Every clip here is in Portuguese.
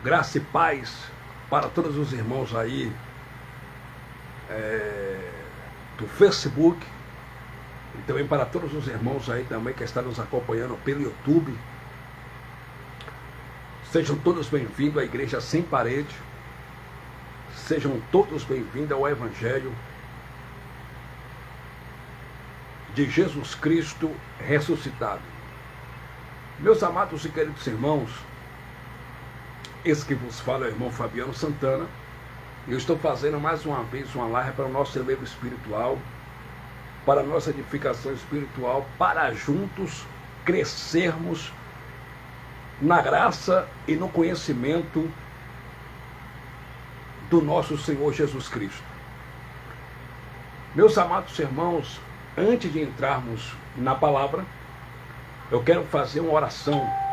Graça e paz para todos os irmãos aí do Facebook e também para todos os irmãos aí também que estão nos acompanhando pelo YouTube. Sejam todos bem-vindos à Igreja Sem Parede. Sejam todos bem-vindos ao Evangelho de Jesus Cristo ressuscitado. Meus amados e queridos irmãos, esse que vos fala é o irmão Fabiano Santana. Eu estou fazendo mais uma vez uma live para o nosso elevo espiritual, para a nossa edificação espiritual, para juntos crescermos na graça e no conhecimento do nosso Senhor Jesus Cristo. Meus amados irmãos, antes de entrarmos na palavra, eu quero fazer uma oração.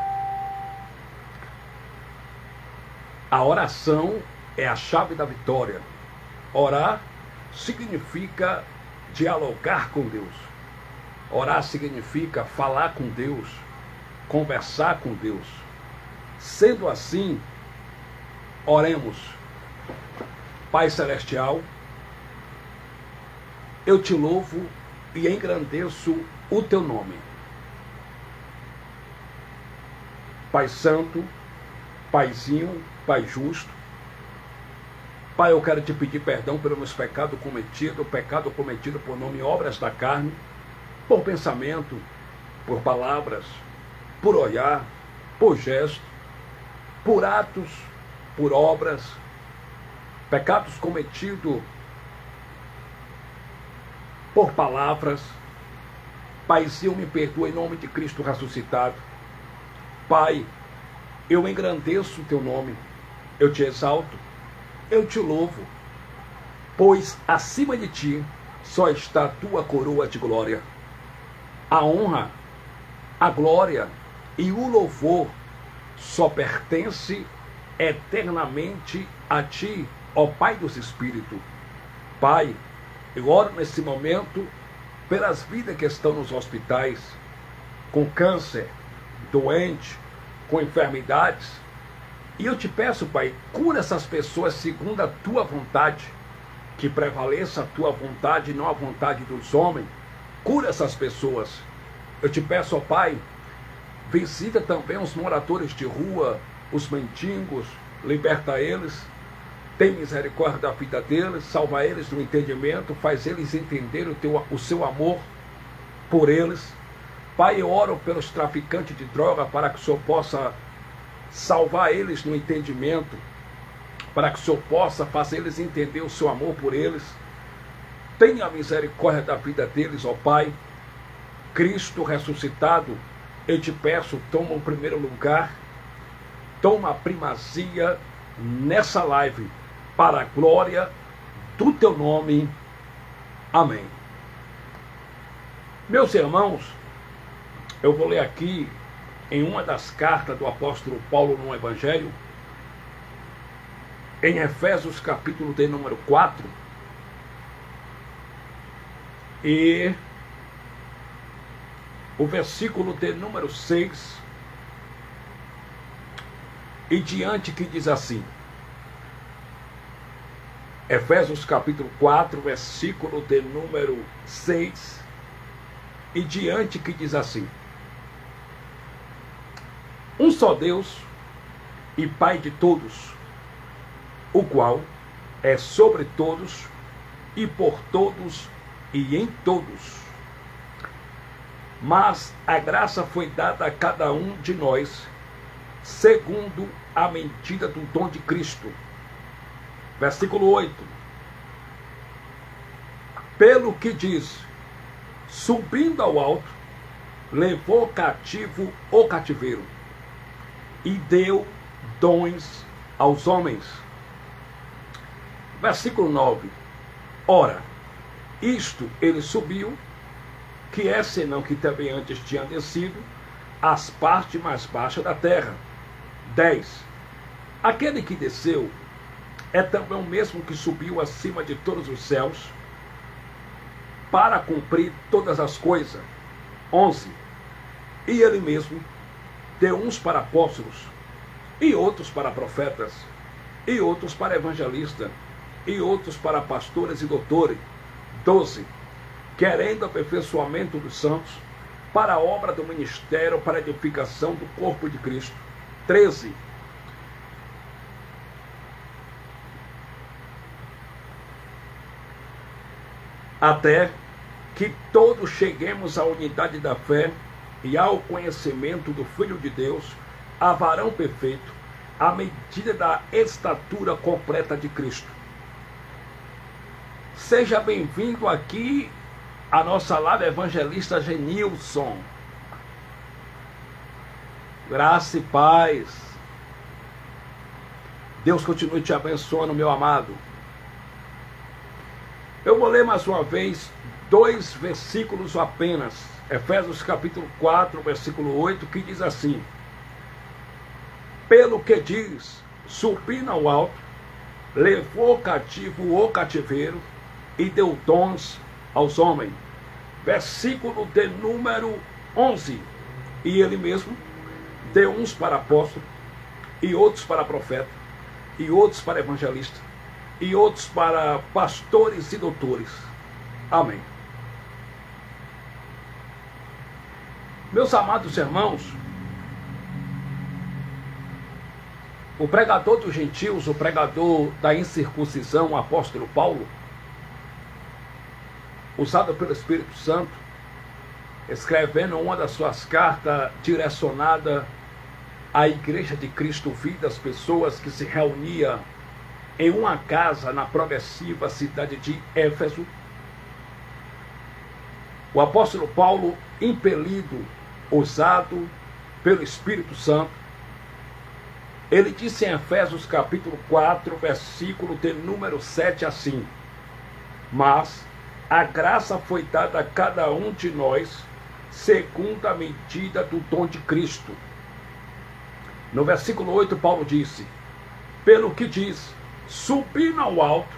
A oração é a chave da vitória. Orar significa dialogar com Deus. Orar significa falar com Deus, conversar com Deus. Sendo assim, oremos. Pai Celestial, eu te louvo e engrandeço o teu nome. Pai Santo, Paizinho, Pai Justo, Pai, eu quero te pedir perdão pelos meus pecados cometidos, pecado cometido por nome e obras da carne, por pensamento, por palavras, por olhar, por gesto, por atos, por obras, pecados cometidos por palavras. Paizinho, me perdoa em nome de Cristo ressuscitado. Pai, eu engrandeço o teu nome, eu te exalto, eu te louvo, pois acima de ti só está a tua coroa de glória. A honra, a glória e o louvor só pertence eternamente a ti, ó Pai dos Espíritos. Pai, eu oro nesse momento pelas vidas que estão nos hospitais, com câncer, doente, com enfermidades. E eu te peço, Pai, cura essas pessoas segundo a tua vontade, que prevaleça a tua vontade e não a vontade dos homens. Cura essas pessoas. Eu te peço, ó Pai, visita também os moradores de rua, os mendigos, liberta eles, tem misericórdia da vida deles, salva eles no entendimento, faz eles entender o seu amor por eles. Pai, eu oro pelos traficantes de droga para que o Senhor possa salvar eles no entendimento, para que o Senhor possa fazer eles entender o seu amor por eles. Tenha misericórdia da vida deles, ó Pai. Cristo ressuscitado, eu te peço, toma o primeiro lugar, toma a primazia nessa live, para a glória do teu nome. Amém. Meus irmãos, eu vou ler aqui em uma das cartas do apóstolo Paulo no Evangelho, em Efésios capítulo de número 4, e o versículo de número 6 e diante, que diz assim. Efésios capítulo 4, versículo de número 6 e diante, que diz assim: um só Deus e Pai de todos, o qual é sobre todos e por todos e em todos. Mas a graça foi dada a cada um de nós, segundo a medida do dom de Cristo. Versículo 8. Pelo que diz, subindo ao alto, levou cativo o cativeiro e deu dons aos homens. Versículo 9. Ora, isto ele subiu, que é senão que também antes tinha descido às partes mais baixas da terra. 10. Aquele que desceu é também o mesmo que subiu acima de todos os céus para cumprir todas as coisas. 11. E ele mesmo deu uns para apóstolos, e outros para profetas, e outros para evangelistas, e outros para pastores e doutores. 12. Querendo aperfeiçoamento dos santos, para a obra do ministério, para a edificação do corpo de Cristo. 13. Até que todos cheguemos à unidade da fé e ao conhecimento do Filho de Deus, a varão perfeito, à medida da estatura completa de Cristo. Seja bem-vindo aqui a nossa live evangelista Genilson. Graça e paz. Deus continue te abençoando, meu amado. Eu vou ler mais uma vez 2 versículos apenas. Efésios capítulo 4, versículo 8, que diz assim: pelo que diz, subindo ao alto, levou cativo o cativeiro e deu dons aos homens. Versículo de número 11. E ele mesmo deu uns para apóstolos, e outros para profeta, e outros para evangelistas, e outros para pastores e doutores. Amém. Meus amados irmãos, o pregador dos gentios, o pregador da incircuncisão, o apóstolo Paulo, usado pelo Espírito Santo, escrevendo uma das suas cartas direcionada à Igreja de Cristo Vida, as pessoas que se reuniam em uma casa na progressiva cidade de Éfeso. O apóstolo Paulo, impelido, usado pelo Espírito Santo, ele disse em Efésios capítulo 4, versículo de número 7 assim: mas a graça foi dada a cada um de nós, segundo a medida do dom de Cristo. No versículo 8, Paulo disse: pelo que diz, subindo ao alto,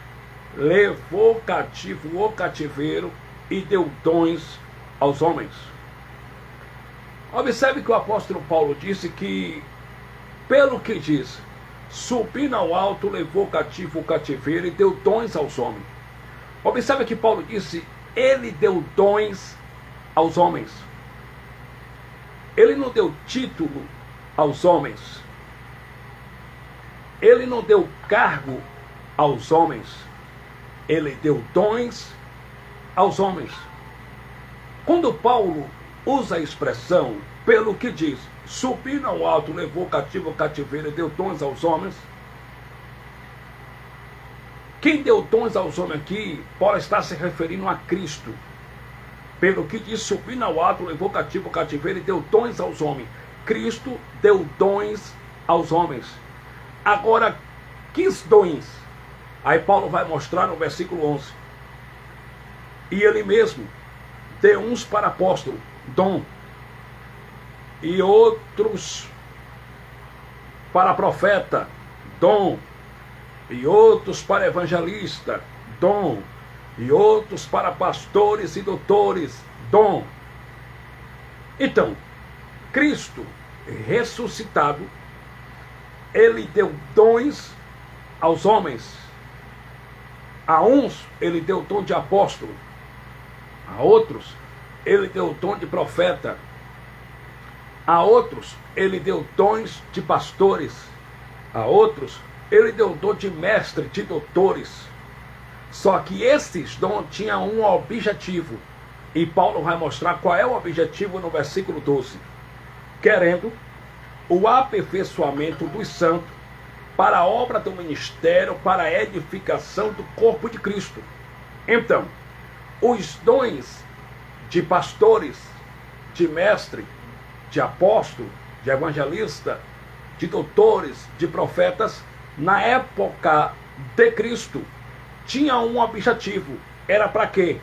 levou cativo o cativeiro e deu dons aos homens. Observe que o apóstolo Paulo disse que, pelo que diz, subindo ao alto, levou cativo o cativeiro e deu dons aos homens. Observe que Paulo disse, ele deu dons aos homens. Ele não deu título aos homens. Ele não deu cargo aos homens. Ele deu dons aos homens. Quando Paulo usa a expressão, pelo que diz, subindo ao alto, levou cativo o cativeiro e deu dons aos homens, quem deu dons aos homens aqui pode estar se referindo a Cristo. Pelo que diz, subindo ao alto, levou cativo o cativeiro e deu dons aos homens. Cristo deu dons aos homens. Agora, que dons? Aí Paulo vai mostrar no versículo 11. E ele mesmo deu uns para apóstolo, dom, e outros para profeta, dom, e outros para evangelista, dom, e outros para pastores e doutores, dom. Então, Cristo ressuscitado, ele deu dons aos homens. A uns ele deu dom de apóstolo, a outros ele deu dom de profeta, a outros ele deu dons de pastores, a outros ele deu dom de mestre, de doutores. Só que esses dons tinham um objetivo, e Paulo vai mostrar qual é o objetivo no versículo 12. Querendo o aperfeiçoamento dos santos para a obra do ministério, para a edificação do corpo de Cristo. Então, os dons de pastores, de mestre, de apóstolo, de evangelista, de doutores, de profetas, na época de Cristo, tinha um objetivo. Era para quê?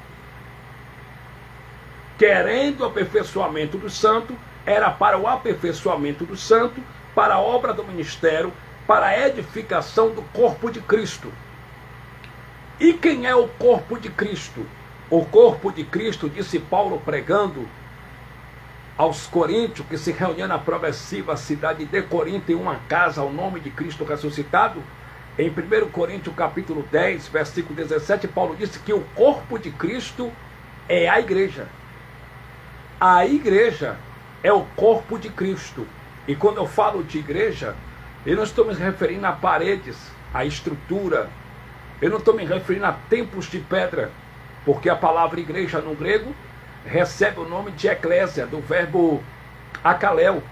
Querendo o aperfeiçoamento do santo, era para o aperfeiçoamento do santo, para a obra do ministério, para a edificação do corpo de Cristo. E quem é o corpo de Cristo? O corpo de Cristo, disse Paulo pregando aos coríntios que se reuniam na progressiva cidade de Corinto em uma casa ao nome de Cristo ressuscitado, em 1 Coríntios capítulo 10, versículo 17, Paulo disse que o corpo de Cristo é a igreja. A igreja é o corpo de Cristo. E quando eu falo de igreja, eu não estou me referindo a paredes, a estrutura. Eu não estou me referindo a templos de pedra, porque a palavra igreja no grego recebe o nome de eclésia, do verbo akaleo,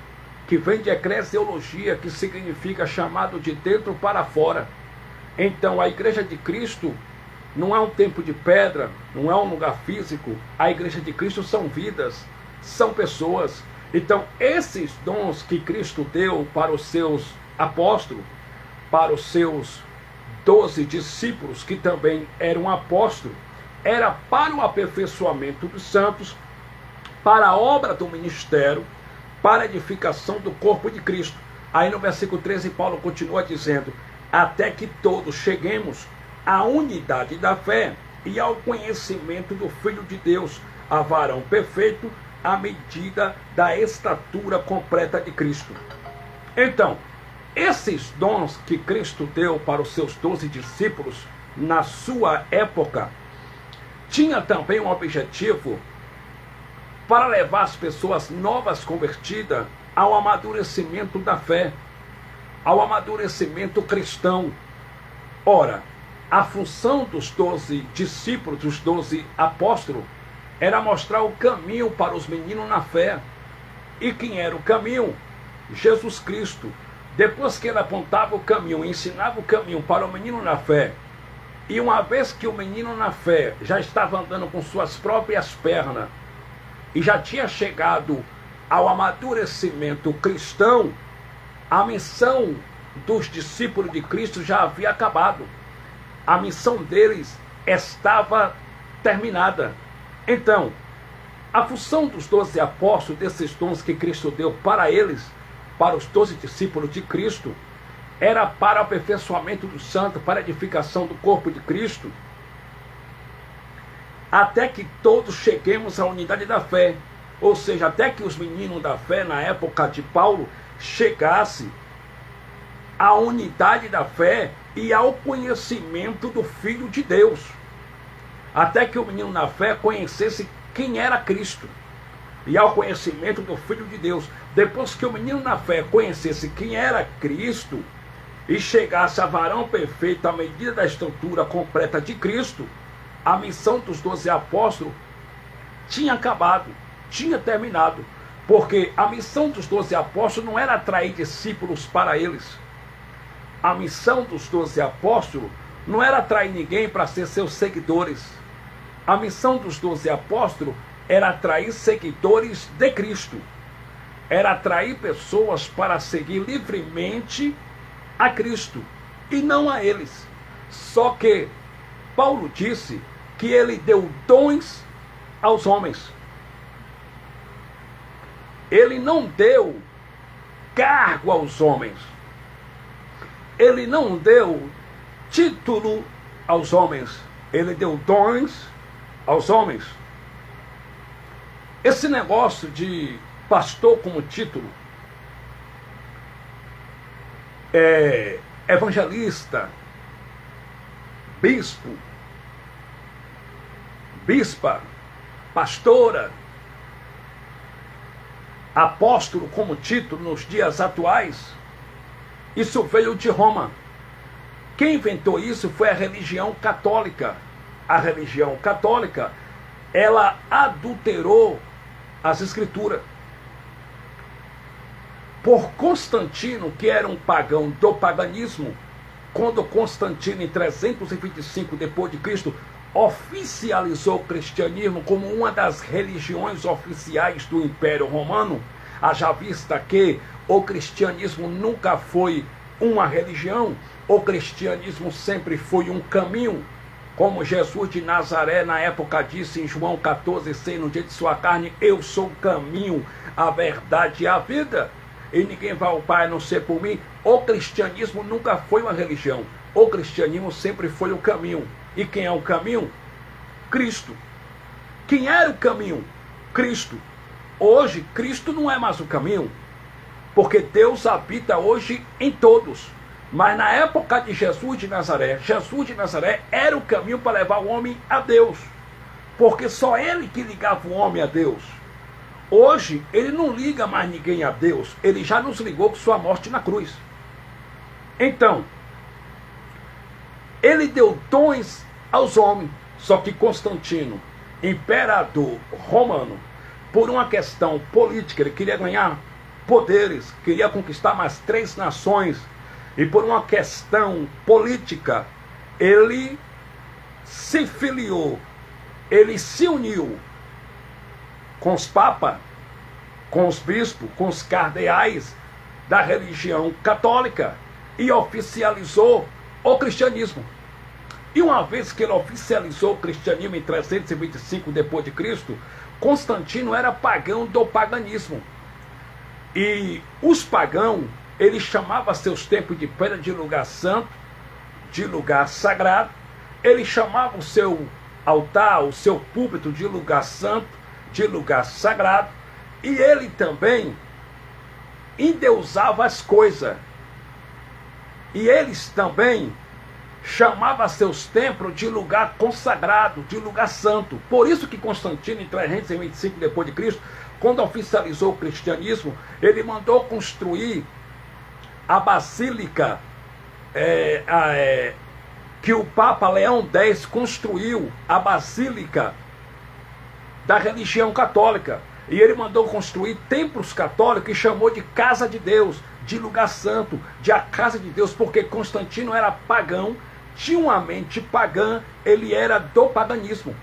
que vem de eclesiologia, que significa chamado de dentro para fora. Então a igreja de Cristo não é um templo de pedra, não é um lugar físico. A igreja de Cristo são vidas, são pessoas. Então esses dons que Cristo deu para os seus apóstolos, para os seus 12 discípulos, que também eram apóstolos, era para o aperfeiçoamento dos santos, para a obra do ministério, para a edificação do corpo de Cristo. Aí no versículo 13 Paulo continua dizendo: até que todos cheguemos à unidade da fé e ao conhecimento do Filho de Deus, a varão perfeito, à medida da estatura completa de Cristo. Então, esses dons que Cristo deu para os seus 12 discípulos na sua época, tinha também um objetivo para levar as pessoas novas convertidas ao amadurecimento da fé, ao amadurecimento cristão. Ora, a função dos 12 discípulos, dos 12 apóstolos, era mostrar o caminho para os meninos na fé. E quem era o caminho? Jesus Cristo. Depois que ele apontava o caminho, ensinava o caminho para o menino na fé, e uma vez que o menino na fé já estava andando com suas próprias pernas e já tinha chegado ao amadurecimento cristão, a missão dos discípulos de Cristo já havia acabado. A missão deles estava terminada. Então, a função dos 12 apóstolos, desses dons que Cristo deu para eles, para os 12 discípulos de Cristo, era para o aperfeiçoamento do santo, para a edificação do corpo de Cristo, até que todos cheguemos à unidade da fé. Ou seja, até que os meninos da fé, na época de Paulo, chegassem à unidade da fé e ao conhecimento do Filho de Deus. Até que o menino na fé conhecesse quem era Cristo e ao conhecimento do Filho de Deus. Depois que o menino na fé conhecesse quem era Cristo e chegasse a varão perfeito à medida da estrutura completa de Cristo, a missão dos 12 apóstolos tinha acabado, tinha terminado. Porque a missão dos 12 apóstolos não era atrair discípulos para eles. A missão dos 12 apóstolos não era atrair ninguém para ser seus seguidores. A missão dos 12 apóstolos era atrair seguidores de Cristo. Era atrair pessoas para seguir livremente a Cristo e não a eles. Só que Paulo disse que ele deu dons aos homens. Ele não deu cargo aos homens. Ele não deu título aos homens. Ele deu dons aos homens. Esse negócio de pastor como título, evangelista, bispo, bispa, pastora, apóstolo como título nos dias atuais, isso veio de Roma. Quem inventou isso foi a religião católica. A religião católica, ela adulterou as escrituras. Por Constantino, que era um pagão do paganismo, quando Constantino, em 325 depois de Cristo, oficializou o cristianismo como uma das religiões oficiais do Império Romano, haja vista que o cristianismo nunca foi uma religião, o cristianismo sempre foi um caminho, como Jesus de Nazaré na época disse em João 14,6, no dia de sua carne: eu sou o caminho, a verdade e a vida, e ninguém vai ao Pai a não ser por mim. O cristianismo nunca foi uma religião, o cristianismo sempre foi o caminho. E quem é o caminho? Cristo. Quem era o caminho? Cristo. Hoje, Cristo não é mais o caminho, porque Deus habita hoje em todos. Mas na época de Jesus de Nazaré era o caminho para levar o homem a Deus, porque só ele que ligava o homem a Deus. Hoje, ele não liga mais ninguém a Deus, ele já nos ligou com sua morte na cruz. Então, ele deu dons aos homens, só que Constantino, imperador romano, por uma questão política, ele queria ganhar poderes, queria conquistar mais 3 nações, e por uma questão política, ele se filiou, ele se uniu com os papas, com os bispos, com os cardeais da religião católica e oficializou o cristianismo. E uma vez que ele oficializou o cristianismo em 325 depois de Cristo, Constantino era pagão do paganismo. E os pagãos, ele chamava seus templos de pedra de lugar santo, de lugar sagrado. Ele chamava o seu altar, o seu púlpito de lugar santo, de lugar sagrado. E ele também endeusava as coisas. E eles também chamavam seus templos de lugar consagrado, de lugar santo. Por isso que Constantino, em 325 depois de Cristo, quando oficializou o cristianismo, ele mandou construir a basílica que o Papa Leão X construiu, a basílica da religião católica. E ele mandou construir templos católicos e chamou de Casa de Deus, de lugar santo, de a casa de Deus, porque Constantino era pagão, tinha uma mente pagã, ele era do paganismo.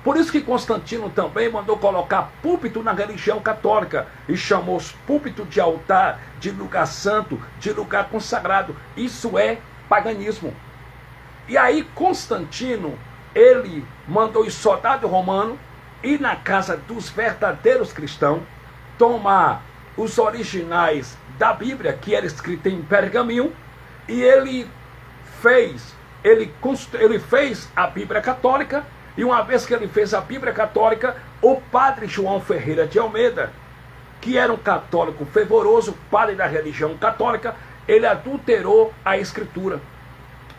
Por isso que Constantino também mandou colocar púlpito na religião católica e chamou os púlpitos de altar, de lugar santo, de lugar consagrado. Isso é paganismo. E aí Constantino, ele mandou os soldados romanos ir na casa dos verdadeiros cristãos, tomar os originais da Bíblia, que era escrita em pergaminho, e ele fez a Bíblia católica. E uma vez que ele fez a Bíblia católica, o padre João Ferreira de Almeida, que era um católico fervoroso, padre da religião católica, ele adulterou a Escritura.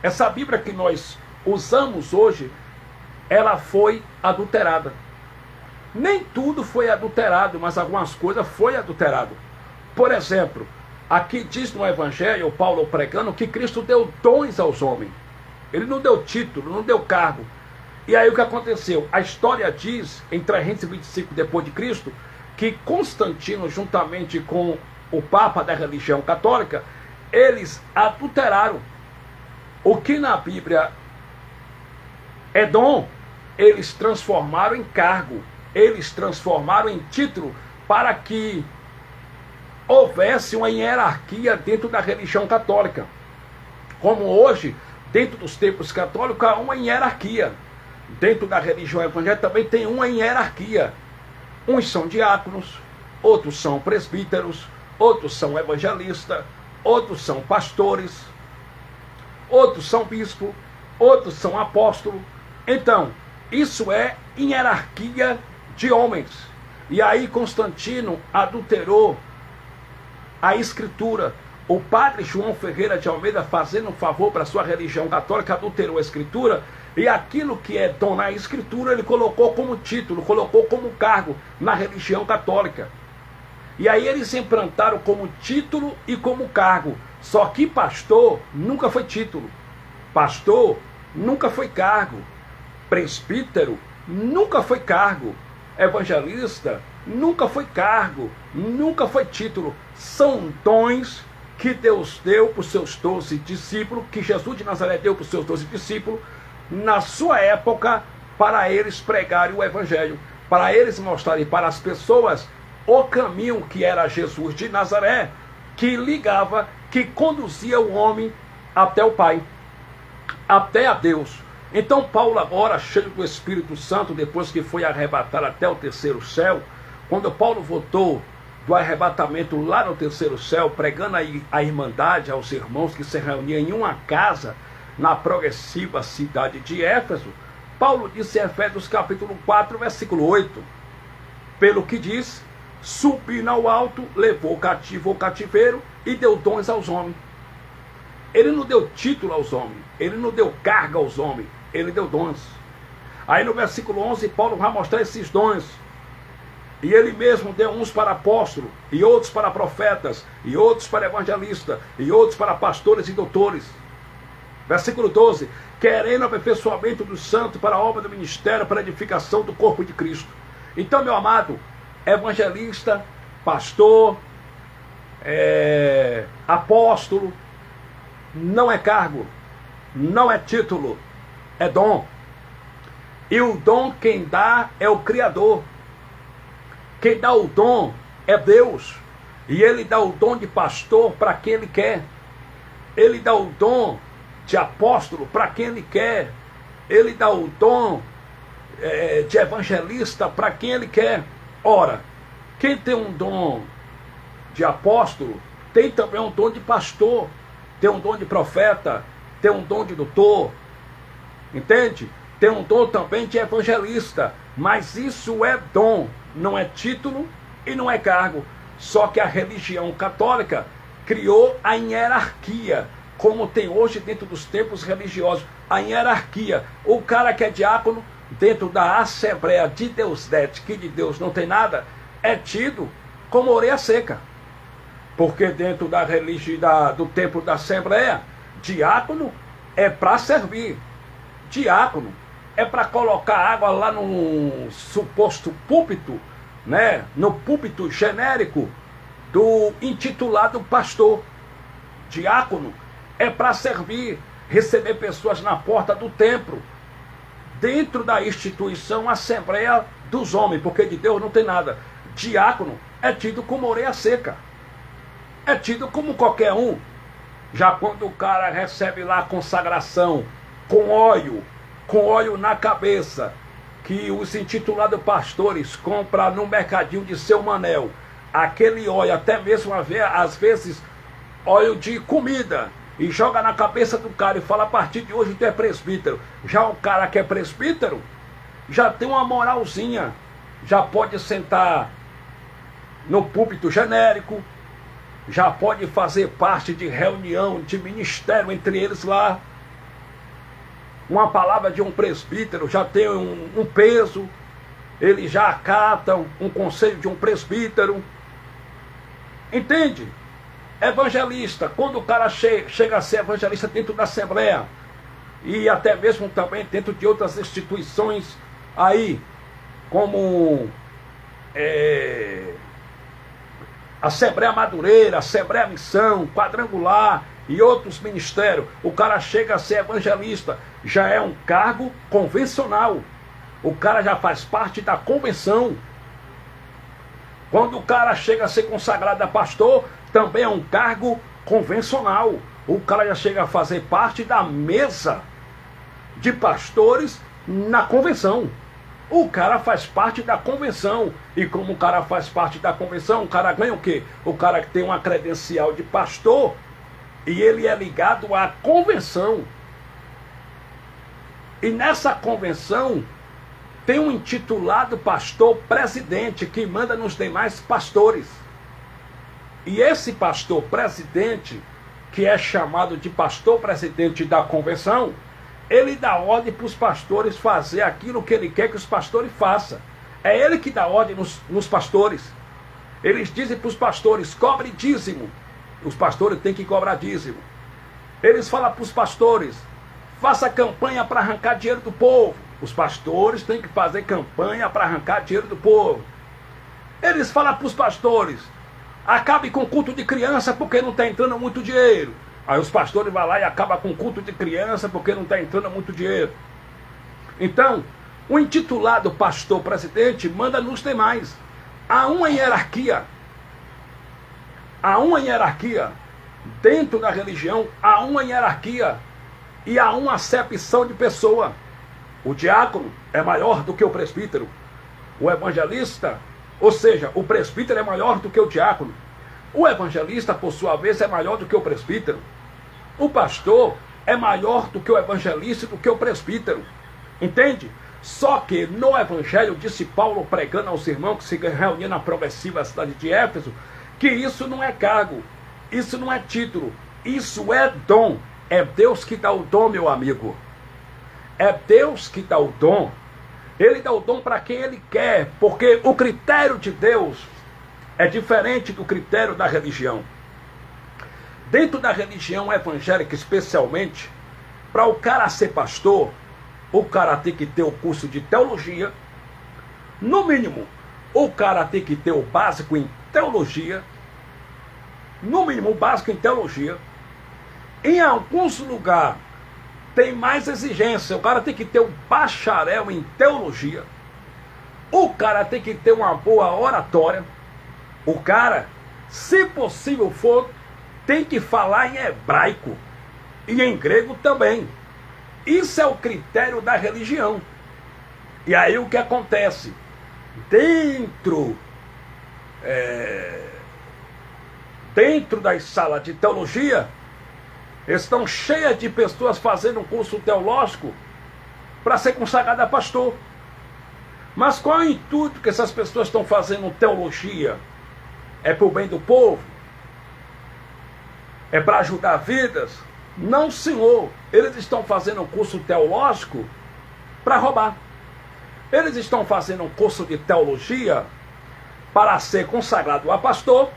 Essa Bíblia que nós usamos hoje, ela foi adulterada. Nem tudo foi adulterado, mas algumas coisas foi adulterado. Por exemplo, aqui diz no Evangelho, Paulo pregando, que Cristo deu dons aos homens. Ele não deu título, não deu cargo. E aí o que aconteceu? A história diz, em 325 depois de Cristo, que Constantino, juntamente com o Papa da religião católica, eles adulteraram. O que na Bíblia é dom, eles transformaram em cargo, eles transformaram em título, para que houvesse uma hierarquia dentro da religião católica. Como hoje, dentro dos templos católicos, há uma hierarquia. Dentro da religião evangélica também tem uma hierarquia. Uns são diáconos, outros são presbíteros, outros são evangelistas, outros são pastores, outros são bispos, outros são apóstolos. Então, isso é hierarquia de homens. E aí Constantino adulterou a Escritura. O padre João Ferreira de Almeida, fazendo um favor para a sua religião católica, adulterou a Escritura, e aquilo que é dom na Escritura, ele colocou como título, colocou como cargo na religião católica. E aí eles implantaram como título e como cargo. Só que pastor nunca foi título, pastor nunca foi cargo, presbítero nunca foi cargo, evangelista nunca foi cargo, nunca foi título. São dons que Deus deu para os seus 12 discípulos, que Jesus de Nazaré deu para os seus 12 discípulos, na sua época, para eles pregarem o Evangelho, para eles mostrarem para as pessoas o caminho que era Jesus de Nazaré, que ligava, que conduzia o homem até o Pai, até a Deus. Então Paulo agora, cheio do Espírito Santo, depois que foi arrebatado até o terceiro céu, quando Paulo voltou do arrebatamento lá no terceiro céu, pregando a irmandade aos irmãos que se reuniam em uma casa na progressiva cidade de Éfeso, Paulo disse em Efésios capítulo 4, versículo 8, pelo que diz, subindo ao alto, levou o cativo ao cativeiro e deu dons aos homens. Ele não deu título aos homens, ele não deu carga aos homens, ele deu dons. Aí no versículo 11, Paulo vai mostrar esses dons. E ele mesmo deu uns para apóstolos, e outros para profetas, e outros para evangelistas, e outros para pastores e doutores. Versículo 12, querendo o aperfeiçoamento do santo para a obra do ministério, para a edificação do corpo de Cristo. Então, meu amado, evangelista, pastor, apóstolo, não é cargo, não é título, é dom. E o dom quem dá é o Criador. Quem dá o dom é Deus. E Ele dá o dom de pastor para quem Ele quer. Ele dá o dom de apóstolo para quem Ele quer. Ele dá o dom de evangelista para quem Ele quer. Ora, quem tem um dom de apóstolo, tem também um dom de pastor, tem um dom de profeta, tem um dom de doutor, entende? Tem um dom também de evangelista, mas isso é dom, não é título e não é cargo. Só que a religião católica criou a hierarquia, como tem hoje dentro dos templos religiosos, a hierarquia. O cara que é diácono, dentro da Assembleia de Deus Dete, que de Deus não tem nada, é tido como orelha seca. Porque dentro da religião, do templo da Assembleia, diácono é para servir. Diácono é para colocar água lá no suposto púlpito, né? No púlpito genérico do intitulado pastor. Diácono é para servir, receber pessoas na porta do templo, dentro da instituição Assembleia dos Homens, porque de Deus não tem nada. Diácono é tido como orelha seca, é tido como qualquer um. Já quando o cara recebe lá a consagração com óleo na cabeça, que os intitulados pastores compram no mercadinho de Seu Manel, aquele óleo, até mesmo às vezes óleo de comida, e joga na cabeça do cara e fala: a partir de hoje tu é presbítero. Já o cara que é presbítero já tem uma moralzinha, já pode sentar no púlpito genérico, já pode fazer parte de reunião, de ministério entre eles lá. Uma palavra de um presbítero já tem um peso, eles já acatam um conselho de um presbítero. Entende? Evangelista, quando o cara chega a ser evangelista dentro da Assembleia, e até mesmo também dentro de outras instituições aí, como Assembleia Madureira, Assembleia Missão, Quadrangular e outros ministérios, o cara chega a ser evangelista, já é um cargo convencional, o cara já faz parte da convenção. Quando o cara chega a ser consagrado a pastor, também é um cargo convencional, o cara já chega a fazer parte da mesa de pastores na convenção. O cara faz parte da convenção. E como o cara faz parte da convenção, o cara ganha o quê? O cara que tem uma credencial de pastor e ele é ligado à convenção. E nessa convenção tem um intitulado pastor presidente que manda nos demais pastores. E esse pastor presidente, que é chamado de pastor presidente da convenção, ele dá ordem para os pastores fazer aquilo que ele quer que os pastores façam. É ele que dá ordem nos pastores. Eles dizem para os pastores: cobre dízimo. Os pastores têm que cobrar dízimo. Eles falam para os pastores: faça campanha para arrancar dinheiro do povo. Os pastores têm que fazer campanha para arrancar dinheiro do povo. Eles falam para os pastores: acabe com o culto de criança porque não está entrando muito dinheiro. Aí os pastores vão lá e acabam com o culto de criança porque não está entrando muito dinheiro. Então, o intitulado pastor presidente manda nos demais. Há uma hierarquia. Há uma hierarquia. Dentro da religião, há uma hierarquia. E há uma acepção de pessoa. O diácono é maior do que o presbítero. O evangelista, ou seja, o presbítero é maior do que o diácono. O evangelista, por sua vez, é maior do que o presbítero. O pastor é maior do que o evangelista e do que o presbítero. Entende? Só que no Evangelho, disse Paulo pregando aos irmãos que se reuniam na progressiva cidade de Éfeso, que isso não é cargo, isso não é título, isso é dom. É Deus que dá o dom, meu amigo. É Deus que dá o dom. Ele dá o dom para quem Ele quer, porque o critério de Deus é diferente do critério da religião. Dentro da religião evangélica, especialmente, para o cara ser pastor, o cara tem que ter o curso de teologia. No mínimo, o cara tem que ter o básico em teologia. No mínimo, o básico em teologia. Em alguns lugares, tem mais exigência. O cara tem que ter um bacharel em teologia. O cara tem que ter uma boa oratória. O cara, se possível for, tem que falar em hebraico e em grego também. Isso é o critério da religião. E aí o que acontece? Dentro das salas de teologia, estão cheias de pessoas fazendo um curso teológico para ser consagrada a pastor. Mas qual é o intuito que essas pessoas estão fazendo teologia? É para o bem do povo? É para ajudar vidas? Não, senhor. Eles estão fazendo um curso teológico para roubar. Eles estão fazendo um curso de teologia para ser consagrado a pastor,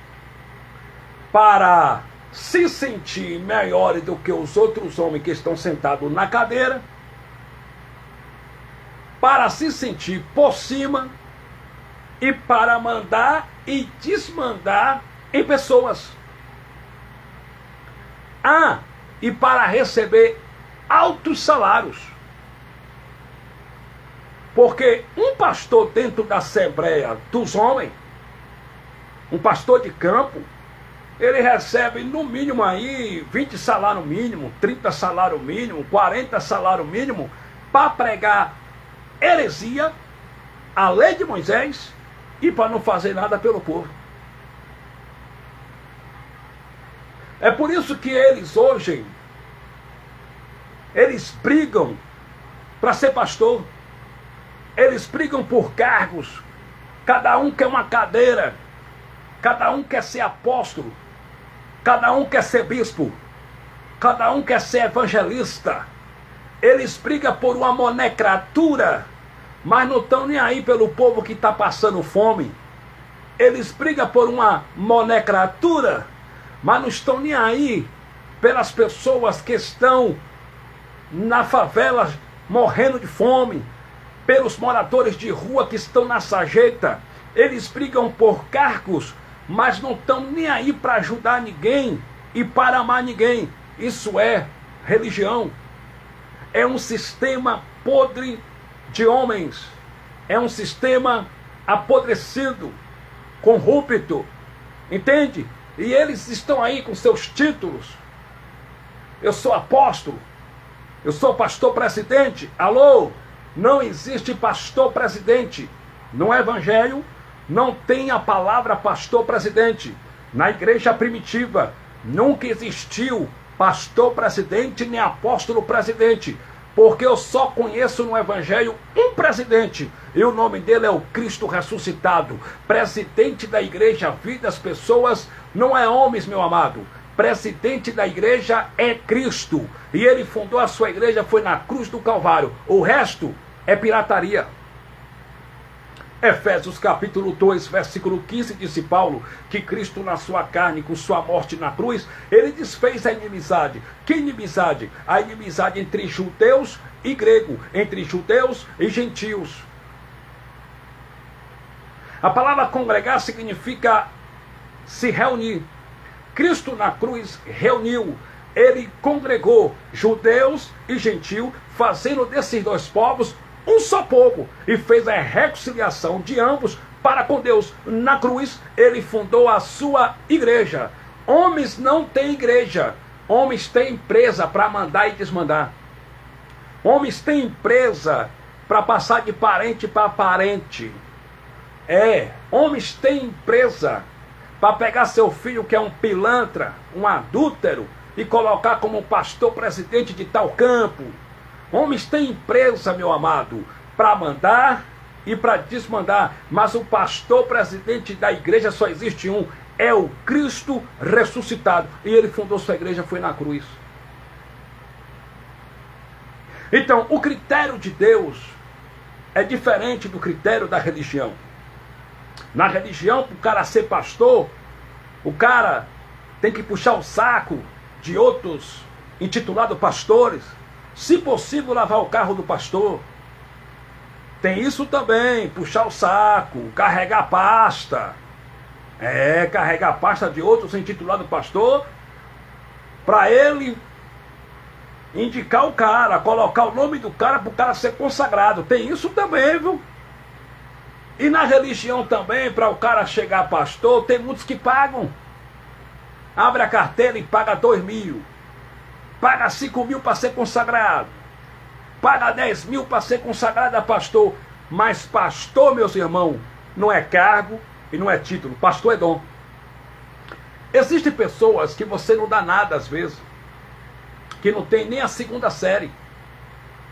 para se sentir melhores do que os outros homens que estão sentados na cadeira, para se sentir por cima e para mandar e desmandar em pessoas. E para receber altos salários. Porque um pastor dentro da Assembleia dos Homens, um pastor de campo, ele recebe no mínimo aí 20 salário mínimo, 30 salário mínimo, 40 salário mínimo, para pregar heresia, a lei de Moisés, e para não fazer nada pelo povo. É por isso que eles hoje, eles brigam para ser pastor. Eles brigam por cargos. Cada um quer uma cadeira. Cada um quer ser apóstolo. Cada um quer ser bispo. Cada um quer ser evangelista. Eles brigam por uma monecratura, mas não estão nem aí pelo povo que está passando fome. Eles brigam por uma monecratura, mas não estão nem aí pelas pessoas que estão na favela morrendo de fome, pelos moradores de rua que estão na sarjeta. Eles brigam por cargos, mas não estão nem aí para ajudar ninguém e para amar ninguém. Isso é religião. É um sistema podre de homens. É um sistema apodrecido, corrupto. Entende? E eles estão aí com seus títulos. Eu sou apóstolo. Eu sou pastor presidente. Alô? Não existe pastor presidente. No Evangelho não tem a palavra pastor presidente. Na igreja primitiva nunca existiu pastor presidente nem apóstolo presidente. Porque eu só conheço no Evangelho um presidente. E o nome dele é o Cristo ressuscitado. Presidente da igreja, vida das pessoas, não é homens, meu amado. Presidente da igreja é Cristo. E ele fundou a sua igreja, foi na cruz do Calvário. O resto é pirataria. Efésios capítulo 2, versículo 15, disse Paulo, que Cristo na sua carne, com sua morte na cruz, ele desfez a inimizade. Que inimizade? A inimizade entre judeus e grego, entre judeus e gentios. A palavra congregar significa se reunir. Cristo na cruz reuniu, ele congregou judeus e gentios, fazendo desses dois povos um só povo, e fez a reconciliação de ambos para com Deus. Na cruz, ele fundou a sua igreja. Homens não têm igreja. Homens têm empresa para mandar e desmandar. Homens têm empresa para passar de parente para parente. Homens têm empresa para pegar seu filho que é um pilantra, um adúltero, e colocar como pastor presidente de tal campo. Homens têm empresa, meu amado, para mandar e para desmandar. Mas o pastor presidente da igreja só existe um, é o Cristo ressuscitado. E ele fundou sua igreja, foi na cruz. Então, o critério de Deus é diferente do critério da religião. Na religião, para o cara ser pastor, o cara tem que puxar o saco de outros intitulados pastores, se possível lavar o carro do pastor. Tem isso também, puxar o saco, carregar pasta. Carregar pasta de outros intitulados pastor, para ele indicar o cara, colocar o nome do cara para o cara ser consagrado. Tem isso também, viu? E na religião também, para o cara chegar pastor, tem muitos que pagam. Abre a carteira e paga 2.000. Paga 5.000 para ser consagrado. Paga 10.000 para ser consagrado a pastor. Mas pastor, meus irmãos, não é cargo e não é título. Pastor é dom. Existem pessoas que você não dá nada às vezes, que não tem nem a 2ª série,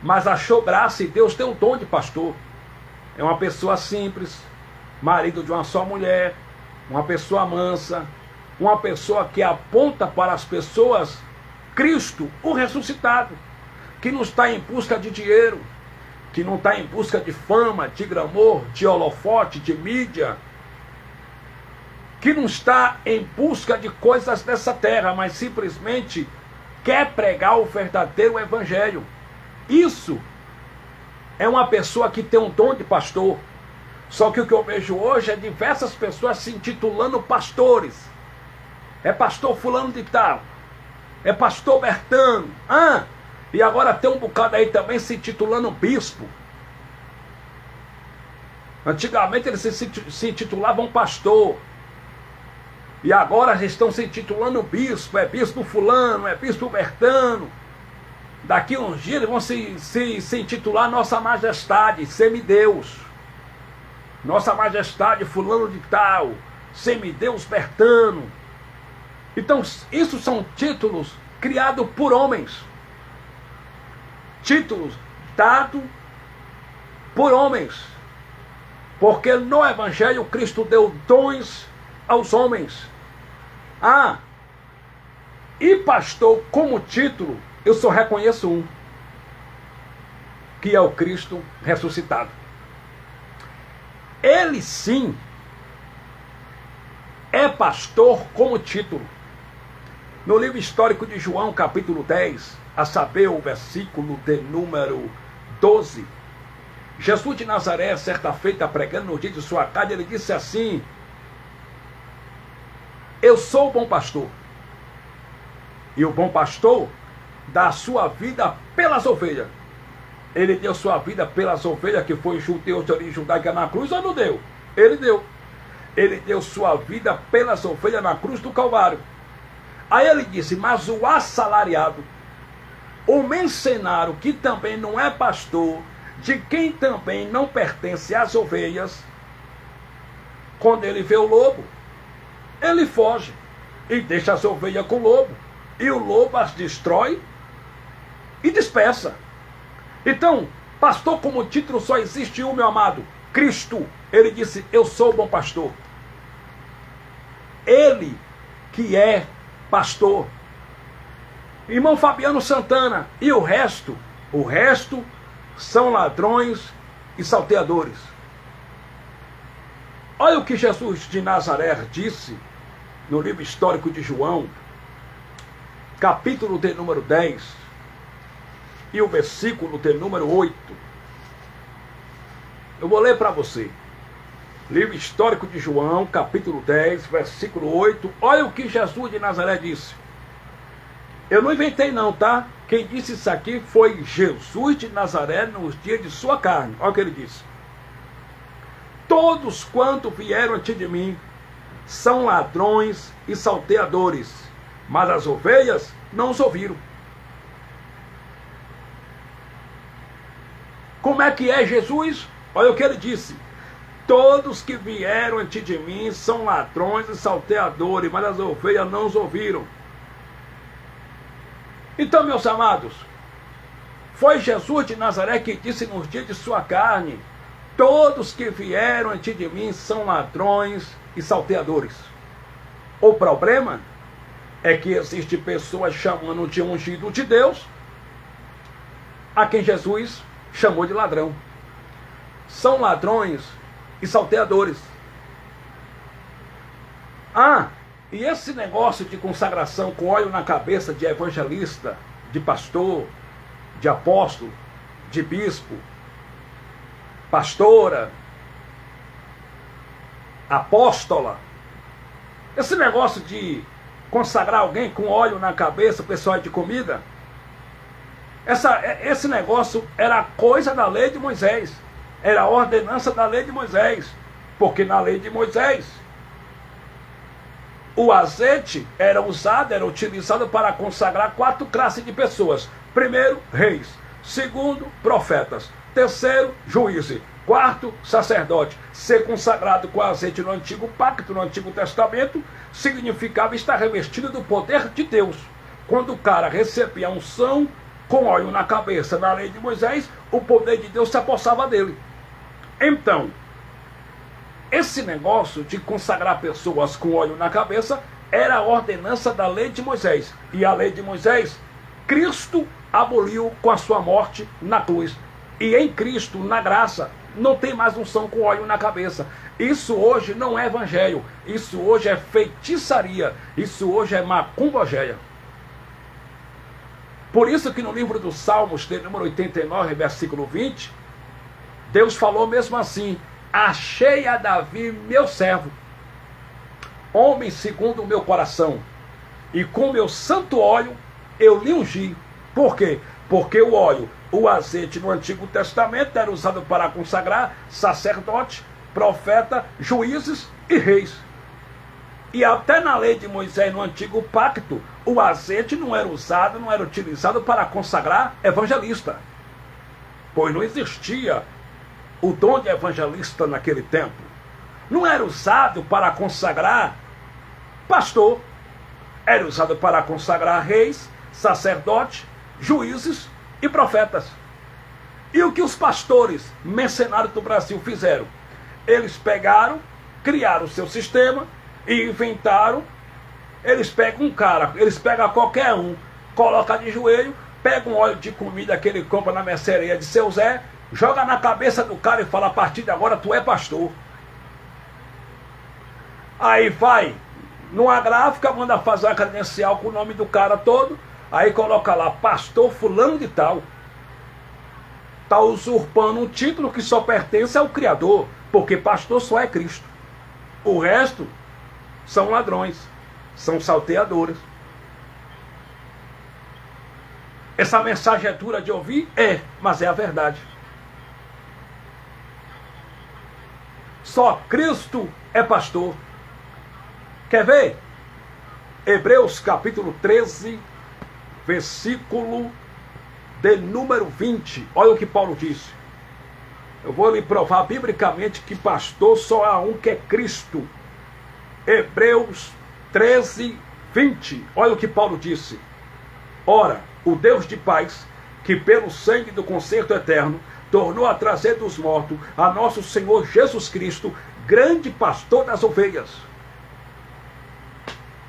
mas achou graça e Deus tem um dom de pastor. É uma pessoa simples, marido de uma só mulher, uma pessoa mansa, uma pessoa que aponta para as pessoas Cristo, o ressuscitado, que não está em busca de dinheiro, que não está em busca de fama, de glamour, de holofote, de mídia, que não está em busca de coisas dessa terra, mas simplesmente quer pregar o verdadeiro evangelho. Isso é uma pessoa que tem um dom de pastor. Só que o que eu vejo hoje é diversas pessoas se intitulando pastores. É pastor fulano de tal, é pastor Bertano, e agora tem um bocado aí também se intitulando bispo. Antigamente eles se intitulavam pastor, e agora eles estão se intitulando bispo. É bispo fulano, é bispo Bertano. Daqui a uns dias eles vão se intitular Nossa Majestade, Semideus. Nossa Majestade fulano de tal, Semideus Bertano. Então, isso são títulos criados por homens. Títulos dados por homens. Porque no Evangelho Cristo deu dons aos homens. E pastor como título, eu só reconheço um, que é o Cristo ressuscitado. Ele sim é pastor como título. No livro histórico de João, capítulo 10, a saber, o versículo de número 12, Jesus de Nazaré, certa feita, pregando no dia de sua casa, ele disse assim: eu sou o bom pastor, e o bom pastor dá a sua vida pelas ovelhas. Ele deu sua vida pelas ovelhas, que foi judeu de origem judaica na cruz, ou não deu? Ele deu. Ele deu sua vida pelas ovelhas na cruz do Calvário. Aí ele disse, mas o assalariado, o mercenário, que também não é pastor, de quem também não pertence às ovelhas, quando ele vê o lobo, ele foge e deixa as ovelhas com o lobo, e o lobo as destrói e dispersa. Então, pastor como título só existe um, meu amado, Cristo. Ele disse, eu sou o bom pastor. Ele que é pastor. Irmão Fabiano Santana, e o resto são ladrões e salteadores. Olha o que Jesus de Nazaré disse no livro histórico de João, capítulo de número 10, e o versículo de número 8. Eu vou ler para você. Livro histórico de João, capítulo 10, versículo 8. Olha o que Jesus de Nazaré disse. Eu não inventei não, tá? Quem disse isso aqui foi Jesus de Nazaré nos dias de sua carne. Olha o que ele disse. Todos quanto vieram antes de mim são ladrões e salteadores, mas as ovelhas não os ouviram. Como é que é Jesus? Olha o que ele disse. Todos que vieram antes de mim são ladrões e salteadores, mas as ovelhas não os ouviram. Então, meus amados, Foi Jesus de Nazaré que disse nos dias de sua carne: todos que vieram antes de mim são ladrões e salteadores. O problema é que existem pessoas chamando de ungido de Deus a quem Jesus chamou de ladrão. São ladrões e salteadores. E esse negócio de consagração com óleo na cabeça de evangelista, de pastor, de apóstolo, de bispo, pastora, apóstola, esse negócio de consagrar alguém com óleo na cabeça, pessoal de comida, esse negócio era coisa da lei de Moisés, era a ordenança da lei de Moisés, porque na lei de Moisés o azeite era utilizado para consagrar 4 classes de pessoas. Primeiro, reis. Segundo, profetas. Terceiro, juízes. Quarto, sacerdote. Ser consagrado com azeite no Antigo Pacto, no Antigo Testamento, significava estar revestido do poder de Deus. Quando o cara recebia a unção com óleo na cabeça, na lei de Moisés, o poder de Deus se apossava dele. Então, esse negócio de consagrar pessoas com óleo na cabeça era a ordenança da lei de Moisés. E a lei de Moisés, Cristo aboliu com a sua morte na cruz. E em Cristo, na graça, não tem mais unção com óleo na cabeça. Isso hoje não é evangelho. Isso hoje é feitiçaria. Isso hoje é macumbogeia. Por isso que no livro dos Salmos, de número 89, versículo 20, Deus falou mesmo assim: achei a Davi, meu servo, homem segundo o meu coração, e com meu santo óleo eu lhe ungi. Por quê? Porque o óleo, o azeite no Antigo Testamento era usado para consagrar sacerdote, profeta, juízes e reis. E até na lei de Moisés, no Antigo Pacto, o azeite não era usado, não era utilizado para consagrar evangelista, pois não existia o dom de evangelista naquele tempo. Não era usado para consagrar pastor, era usado para consagrar reis, sacerdotes, juízes e profetas. E o que os pastores mercenários do Brasil fizeram? Eles pegaram, criaram o seu sistema e inventaram. Eles pegam um cara, eles pegam qualquer um, colocam de joelho, pegam um óleo de comida que ele compra na mercearia de seu Zé, joga na cabeça do cara e fala: a partir de agora tu é pastor. Aí vai numa gráfica, manda fazer a credencial com o nome do cara todo, aí coloca lá: pastor fulano de tal. Está usurpando um título que só pertence ao Criador, porque pastor só é Cristo. O resto são ladrões, são salteadores. Essa mensagem é dura de ouvir? É, mas é a verdade. Só Cristo é pastor. Quer ver? Hebreus capítulo 13, versículo de número 20. Olha o que Paulo disse. Eu vou lhe provar biblicamente que pastor só há um, que é Cristo. Hebreus 13, 20. Olha o que Paulo disse. Ora, o Deus de paz, que pelo sangue do concerto eterno tornou a trazer dos mortos a nosso Senhor Jesus Cristo, grande pastor das ovelhas.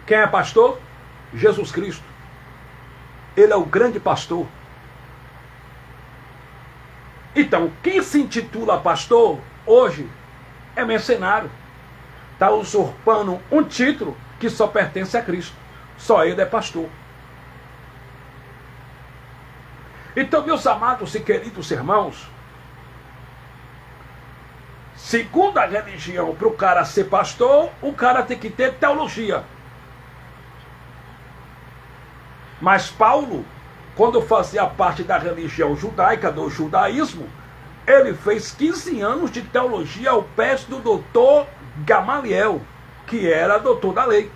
Quem é pastor? Jesus Cristo. Ele é o grande pastor. Então, quem se intitula pastor hoje é mercenário. Está usurpando um título que só pertence a Cristo. Só ele é pastor. Então, meus amados e queridos irmãos, segundo a religião, para o cara ser pastor, o cara tem que ter teologia. Mas Paulo, quando fazia parte da religião judaica, do judaísmo, ele fez 15 anos de teologia ao pé do doutor Gamaliel, que era doutor da lei.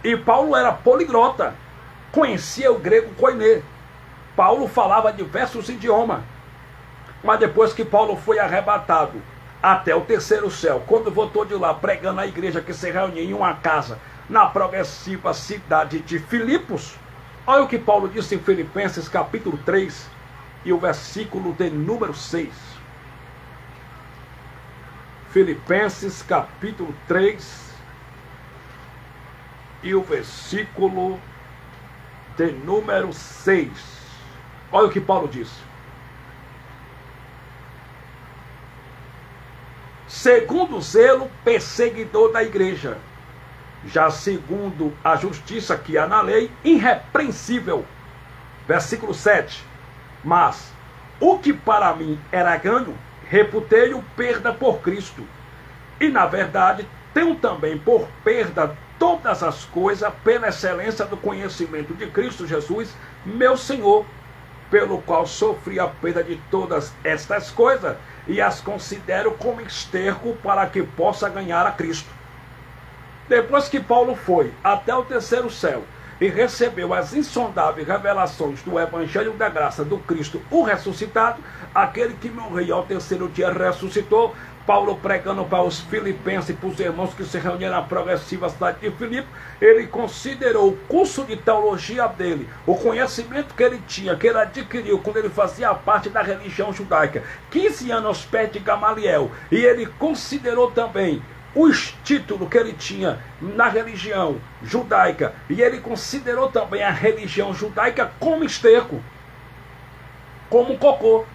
E Paulo era poliglota, conhecia o grego koiné. Paulo falava diversos idiomas. Mas depois que Paulo foi arrebatado até o terceiro céu, quando voltou de lá pregando a igreja que se reunia em uma casa na progressiva cidade de Filipos, Olha o que Paulo disse em Filipenses capítulo 3 e o versículo de número 6. Filipenses capítulo 3 e o versículo de número 6. Olha o que Paulo disse. Segundo o zelo perseguidor da igreja, já segundo a justiça que há na lei, irrepreensível. Versículo 7. Mas o que para mim era ganho, reputei-o perda por Cristo. E na verdade, tenho também por perda todas as coisas pela excelência do conhecimento de Cristo Jesus, meu Senhor, pelo qual sofri a perda de todas estas coisas e as considero como esterco para que possa ganhar a Cristo. Depois que Paulo foi até o terceiro céu e recebeu as insondáveis revelações do Evangelho da graça do Cristo, o ressuscitado, aquele que morreu e ao terceiro dia ressuscitou, Paulo pregando para os filipenses e para os irmãos que se reuniram na progressiva cidade de Filipe, ele considerou o curso de teologia dele, o conhecimento que ele tinha, que ele adquiriu quando ele fazia parte da religião judaica, 15 anos aos pés de Gamaliel, e ele considerou também os títulos que ele tinha na religião judaica, e ele considerou também a religião judaica como esterco, como cocô.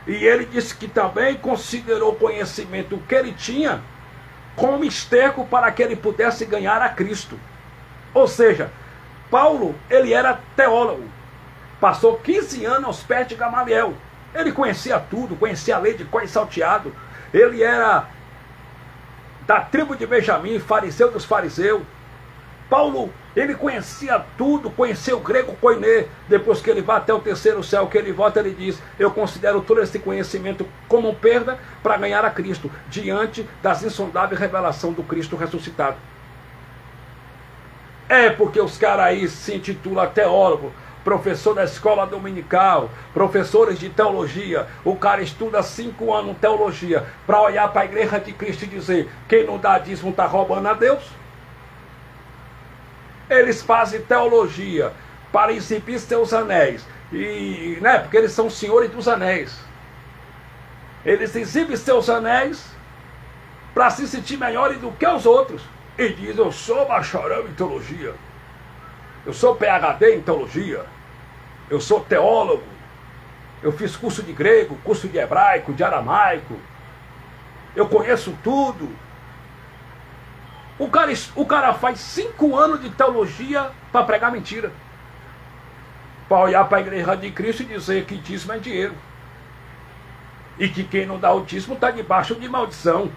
E ele disse que também considerou o conhecimento que ele tinha como esterco para que ele pudesse ganhar a Cristo. Ou seja, Paulo, ele era teólogo, passou 15 anos aos pés de Gamaliel, ele conhecia tudo, conhecia a lei de cor e salteado, ele era da tribo de Benjamim, fariseu dos fariseus. Paulo, ele conhecia tudo, conhecia o grego koiné. Depois que ele vai até o terceiro céu, que ele volta, ele diz: eu considero todo esse conhecimento como perda para ganhar a Cristo, diante das insondáveis revelações do Cristo ressuscitado. É porque os caras aí se intitulam teólogo, professor da escola dominical, professores de teologia. O cara estuda 5 anos teologia para olhar para a igreja de Cristo e dizer: quem não dá dízimo está roubando a Deus. Eles fazem teologia para exibir seus anéis, e, né, porque eles são senhores dos anéis. Eles exibem seus anéis para se sentir melhores do que os outros. E dizem: eu sou bacharel em teologia, eu sou PhD em teologia, eu sou teólogo, eu fiz curso de grego, curso de hebraico, de aramaico, eu conheço tudo. O cara faz 5 anos de teologia para pregar mentira, para olhar para a igreja de Cristo e dizer que dízimo é dinheiro, e que quem não dá o dízimo está debaixo de maldição.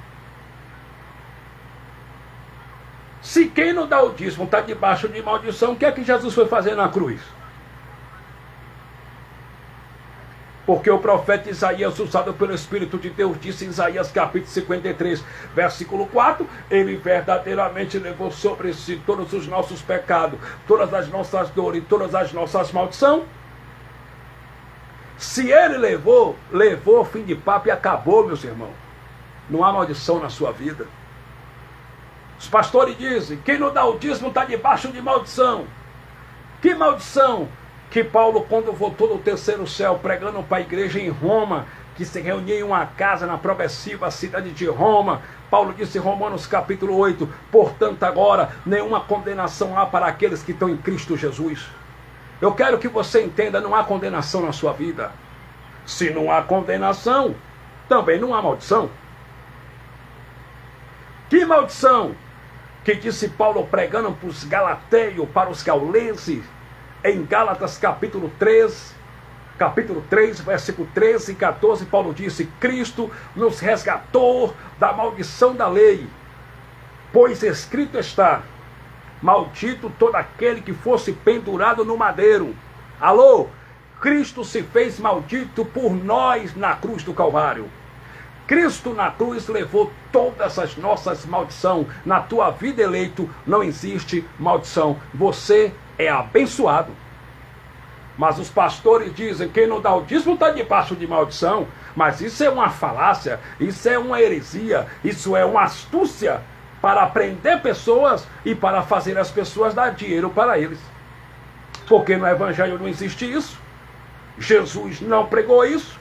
Se quem não dá o dízimo está debaixo de maldição, o que é que Jesus foi fazer na cruz? Porque o profeta Isaías, usado pelo Espírito de Deus, disse em Isaías capítulo 53, versículo 4, ele verdadeiramente levou sobre si todos os nossos pecados, todas as nossas dores, todas as nossas maldições. Se ele levou fim de papo e acabou, meus irmãos. Não há maldição na sua vida. Os pastores dizem: quem não dá o dízimo está debaixo de maldição. Que maldição? Que Paulo, quando voltou do terceiro céu, pregando para a igreja em Roma, que se reunia em uma casa na progressiva cidade de Roma, Paulo disse em Romanos capítulo 8, portanto agora nenhuma condenação há para aqueles que estão em Cristo Jesus. Eu quero que você entenda, não há condenação na sua vida. Se não há condenação, também não há maldição. Que maldição? Que disse Paulo pregando para os galateios, para os gaulenses, em Gálatas capítulo 3, versículo 13 e 14, Paulo disse: Cristo nos resgatou da maldição da lei, pois escrito está: maldito todo aquele que fosse pendurado no madeiro. Alô? Cristo se fez maldito por nós na cruz do Calvário. Cristo na cruz levou todas as nossas maldições. Na tua vida, eleito, não existe maldição. Você é abençoado. Mas os pastores dizem: quem não dá o dízimo está debaixo de maldição. Mas isso é uma falácia, isso é uma heresia, isso é uma astúcia para prender pessoas e para fazer as pessoas dar dinheiro para eles. Porque no Evangelho não existe isso. Jesus não pregou isso.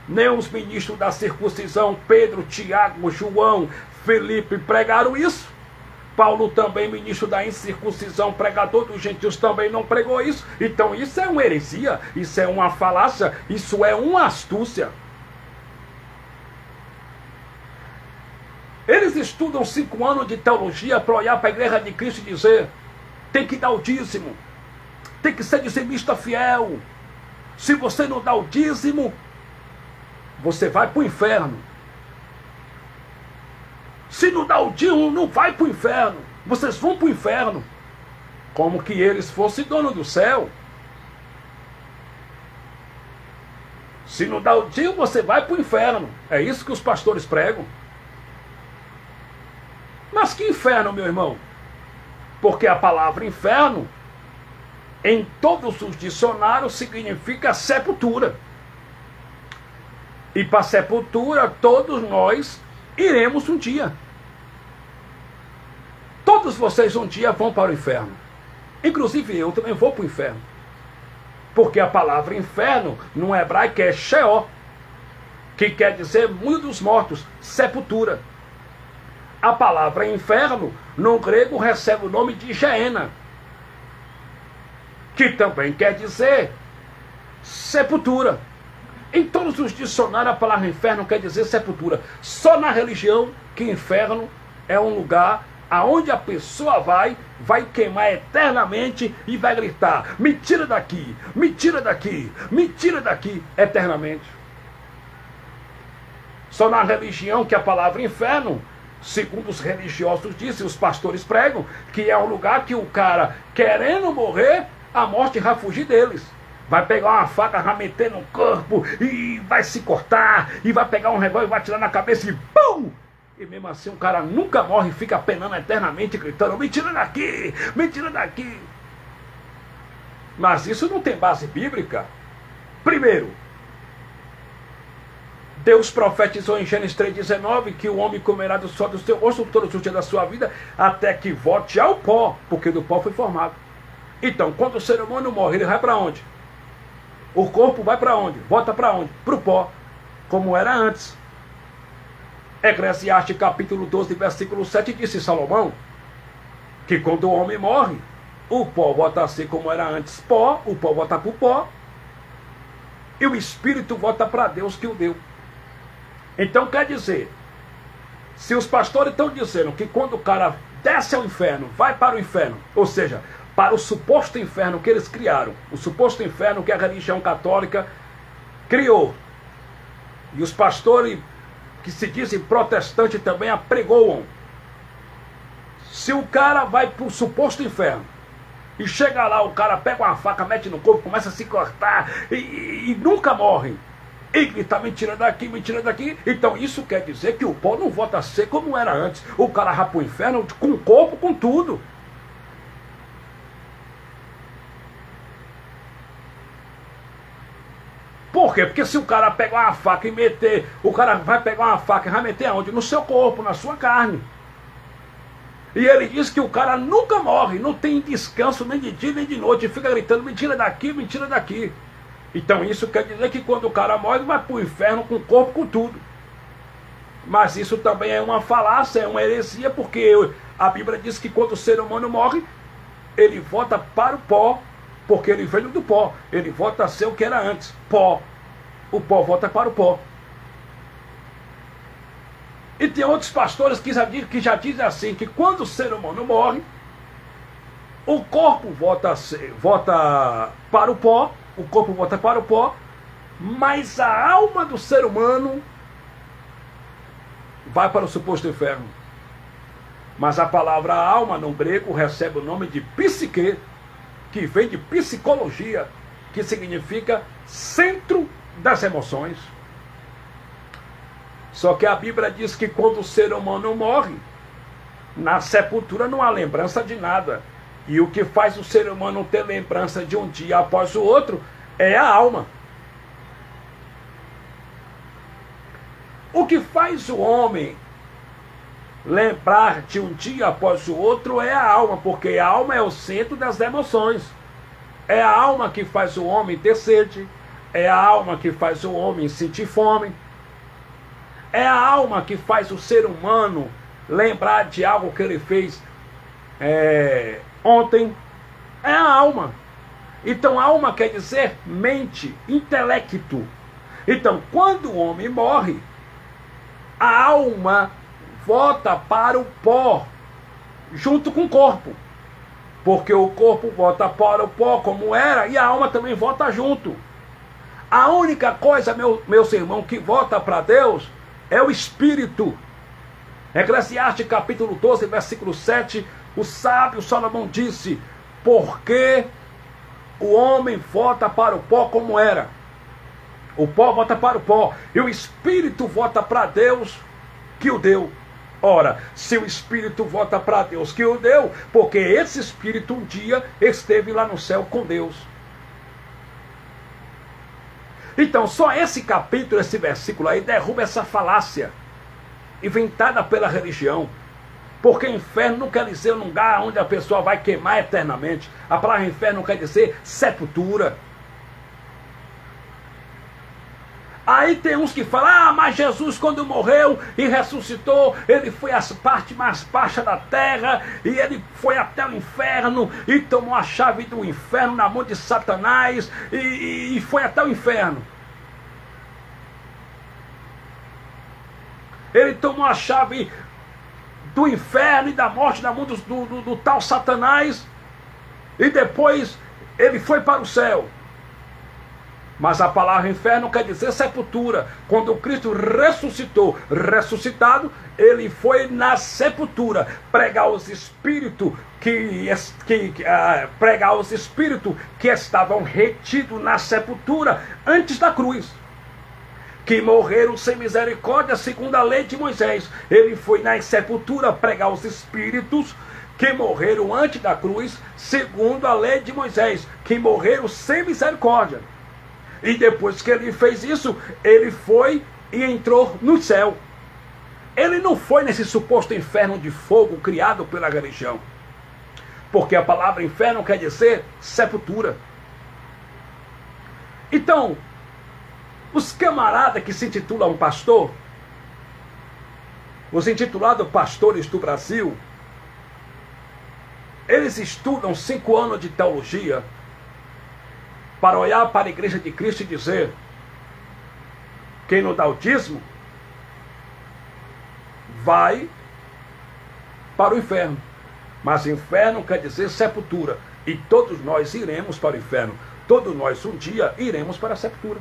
Nem os ministros da circuncisão, Pedro, Tiago, João, Felipe, pregaram isso. Paulo também, ministro da incircuncisão, pregador dos gentios, também não pregou isso. Então isso é uma heresia, isso é uma falácia, isso é uma astúcia. Eles estudam 5 anos de teologia para olhar para a igreja de Cristo e dizer: tem que dar o dízimo, tem que ser dizimista fiel. Se você não dá o dízimo, você vai para o inferno. Se não dá o dízimo, não vai para o inferno. Vocês vão para o inferno. Como que eles fossem dono do céu. Se não dá o dízimo, você vai para o inferno. É isso que os pastores pregam. Mas que inferno, meu irmão? Porque a palavra inferno, em todos os dicionários, significa sepultura. E para a sepultura, todos nós iremos um dia. Todos vocês um dia vão para o inferno. Inclusive eu também vou para o inferno. Porque a palavra inferno, no hebraico, é Sheol, que quer dizer mundo dos mortos, sepultura. A palavra inferno, no grego, recebe o nome de Geena, que também quer dizer sepultura. Em todos os dicionários, a palavra inferno quer dizer sepultura. Só na religião que inferno é um lugar aonde a pessoa vai queimar eternamente e vai gritar: me tira daqui, me tira daqui, me tira daqui, eternamente. Só na religião que a palavra inferno, segundo os religiosos dizem, os pastores pregam, que é um lugar que o cara, querendo morrer, a morte vai fugir deles. Vai pegar uma faca, vai meter no corpo e vai se cortar, e vai pegar um revólver e vai tirar na cabeça e pum! E mesmo assim o cara nunca morre e fica penando eternamente, gritando: me tira daqui, me tira daqui. Mas isso não tem base bíblica. Primeiro, Deus profetizou em Gênesis 3,19 que o homem comerá do sol do seu rosto todos os dias da sua vida, até que volte ao pó, porque do pó foi formado. Então, quando o ser humano morre, ele vai para onde? O corpo vai para onde? Volta para onde? Para o pó, como era antes. Eclesiastes capítulo 12, versículo 7, disse Salomão que quando o homem morre, o pó volta a ser como era antes pó, o pó volta para o pó, e o espírito volta para Deus que o deu. Então quer dizer, se os pastores estão dizendo que quando o cara desce ao inferno, vai para o inferno, ou seja, para o suposto inferno que eles criaram, o suposto inferno que a religião católica criou, e os pastores que se dizem protestantes também apregoam. Se o cara vai para o suposto inferno e chega lá, o cara pega uma faca, mete no corpo, começa a se cortar e nunca morre, e grita: me tira daqui, me tira daqui. Então isso quer dizer que o pó não volta a ser como era antes. O cara vai para o inferno com o corpo, com tudo. Por quê? Porque se o cara pegar uma faca e meter, o cara vai pegar uma faca e vai meter aonde? No seu corpo, na sua carne. E ele diz que o cara nunca morre, não tem descanso nem de dia nem de noite, fica gritando: me tira daqui, me tira daqui. Então isso quer dizer que quando o cara morre, vai para o inferno com o corpo, com tudo. Mas isso também é uma falácia, é uma heresia, porque a Bíblia diz que quando o ser humano morre, ele volta para o pó, porque ele veio do pó, ele volta a ser o que era antes, pó. O pó volta para o pó. E tem outros pastores que já dizem assim, que quando o ser humano morre, o corpo volta para o pó, o corpo volta para o pó, mas a alma do ser humano vai para o suposto inferno. Mas a palavra alma no grego recebe o nome de psique, que vem de psicologia, que significa centro das emoções. Só que a Bíblia diz que quando o ser humano morre, na sepultura não há lembrança de nada. E o que faz o ser humano ter lembrança de um dia após o outro é a alma. O que faz o homem lembrar de um dia após o outro é a alma, porque a alma é o centro das emoções. É a alma que faz o homem ter sede. É a alma que faz o homem sentir fome. É a alma que faz o ser humano lembrar de algo que ele fez ontem. É a alma. Então, alma quer dizer mente, intelecto. Então, quando o homem morre, a alma volta para o pó, junto com o corpo. Porque o corpo volta para o pó como era, e a alma também volta junto. A única coisa, meus irmãos, que volta para Deus é o espírito. Eclesiastes capítulo 12, versículo 7, o sábio Salomão disse: porque o homem volta para o pó como era. O pó volta para o pó, e o espírito volta para Deus que o deu. Ora, se o espírito volta para Deus que o deu, porque esse espírito um dia esteve lá no céu com Deus. Então, só esse capítulo, esse versículo aí, derruba essa falácia inventada pela religião. Porque inferno não quer dizer um lugar onde a pessoa vai queimar eternamente. A palavra inferno quer dizer sepultura. Aí tem uns que falam: mas Jesus, quando morreu e ressuscitou, ele foi às partes mais baixas da terra, e ele foi até o inferno, e tomou a chave do inferno na mão de Satanás, e foi até o inferno. Ele tomou a chave do inferno e da morte na mão do tal Satanás, e depois ele foi para o céu. Mas a palavra inferno quer dizer sepultura. Quando Cristo ressuscitou, ressuscitado, ele foi na sepultura pregar os espíritos pregar os espíritos que estavam retidos na sepultura antes da cruz, que morreram sem misericórdia segundo a lei de Moisés. Ele foi na sepultura pregar os espíritos que morreram antes da cruz segundo a lei de Moisés, que morreram sem misericórdia. E depois que ele fez isso, ele foi e entrou no céu. Ele não foi nesse suposto inferno de fogo criado pela religião. Porque a palavra inferno quer dizer sepultura. Então, os camaradas que se intitulam pastor, os intitulados pastores do Brasil, eles estudam 5 anos de teologia para olhar para a igreja de Cristo e dizer: quem não dá o dízimo vai para o inferno. Mas inferno quer dizer sepultura, e todos nós iremos para o inferno. Todos nós um dia iremos para a sepultura.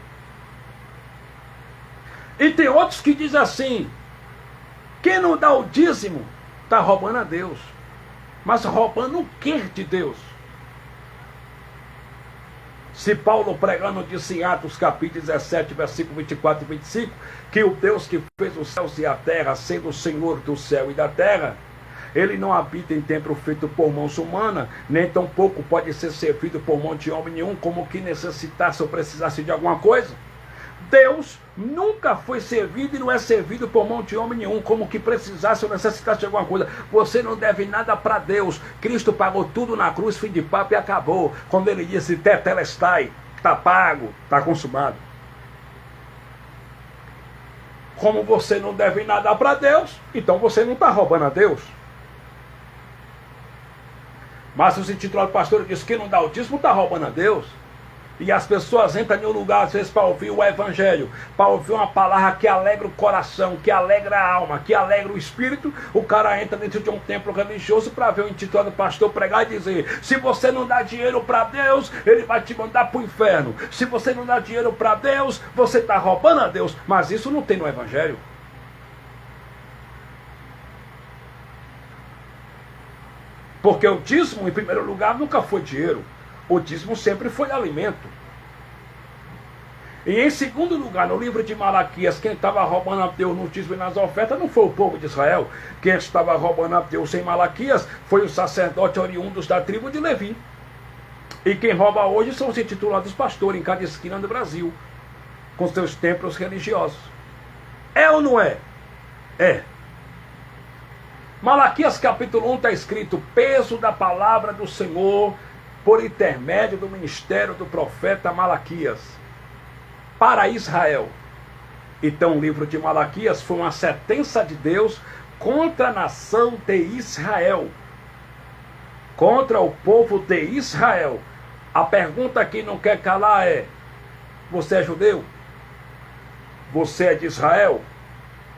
E tem outros que dizem assim: quem não dá o dízimo está roubando a Deus. Mas roubando o que de Deus? Se Paulo pregando disse em Atos capítulo 17, versículo 24 e 25, que o Deus que fez os céus e a terra, sendo o Senhor do céu e da terra, ele não habita em templo feito por mãos humanas, nem tampouco pode ser servido por mão de homem nenhum, como que necessitasse ou precisasse de alguma coisa. Deus nunca foi servido e não é servido por mão de homem nenhum, como que precisasse ou necessitasse de alguma coisa. Você não deve nada para Deus. Cristo pagou tudo na cruz, fim de papo, e acabou. Quando ele disse tetelestai, está pago, está consumado. Como você não deve nada para Deus, então você não está roubando a Deus. Mas os intitulados pastores dizem que não dá o dízimo, está roubando a Deus. E as pessoas entram em um lugar, às vezes, para ouvir o evangelho, para ouvir uma palavra que alegra o coração, que alegra a alma, que alegra o espírito. O cara entra dentro de um templo religioso para ver o intitulado pastor pregar e dizer: se você não dá dinheiro para Deus, ele vai te mandar para o inferno. Se você não dá dinheiro para Deus, você está roubando a Deus. Mas isso não tem no evangelho. Porque o dízimo, em primeiro lugar, nunca foi dinheiro. O dízimo sempre foi alimento. E em segundo lugar, no livro de Malaquias, quem estava roubando a Deus no dízimo e nas ofertas não foi o povo de Israel. Quem estava roubando a Deus em Malaquias foi o sacerdote oriundos da tribo de Levi. E quem rouba hoje são os intitulados pastores em cada esquina do Brasil, com seus templos religiosos. É ou não é? É. Malaquias capítulo 1 está escrito: peso da palavra do Senhor por intermédio do ministério do profeta Malaquias, para Israel. Então o livro de Malaquias foi uma sentença de Deus contra a nação de Israel, contra o povo de Israel. A pergunta que não quer calar é: você é judeu? Você é de Israel?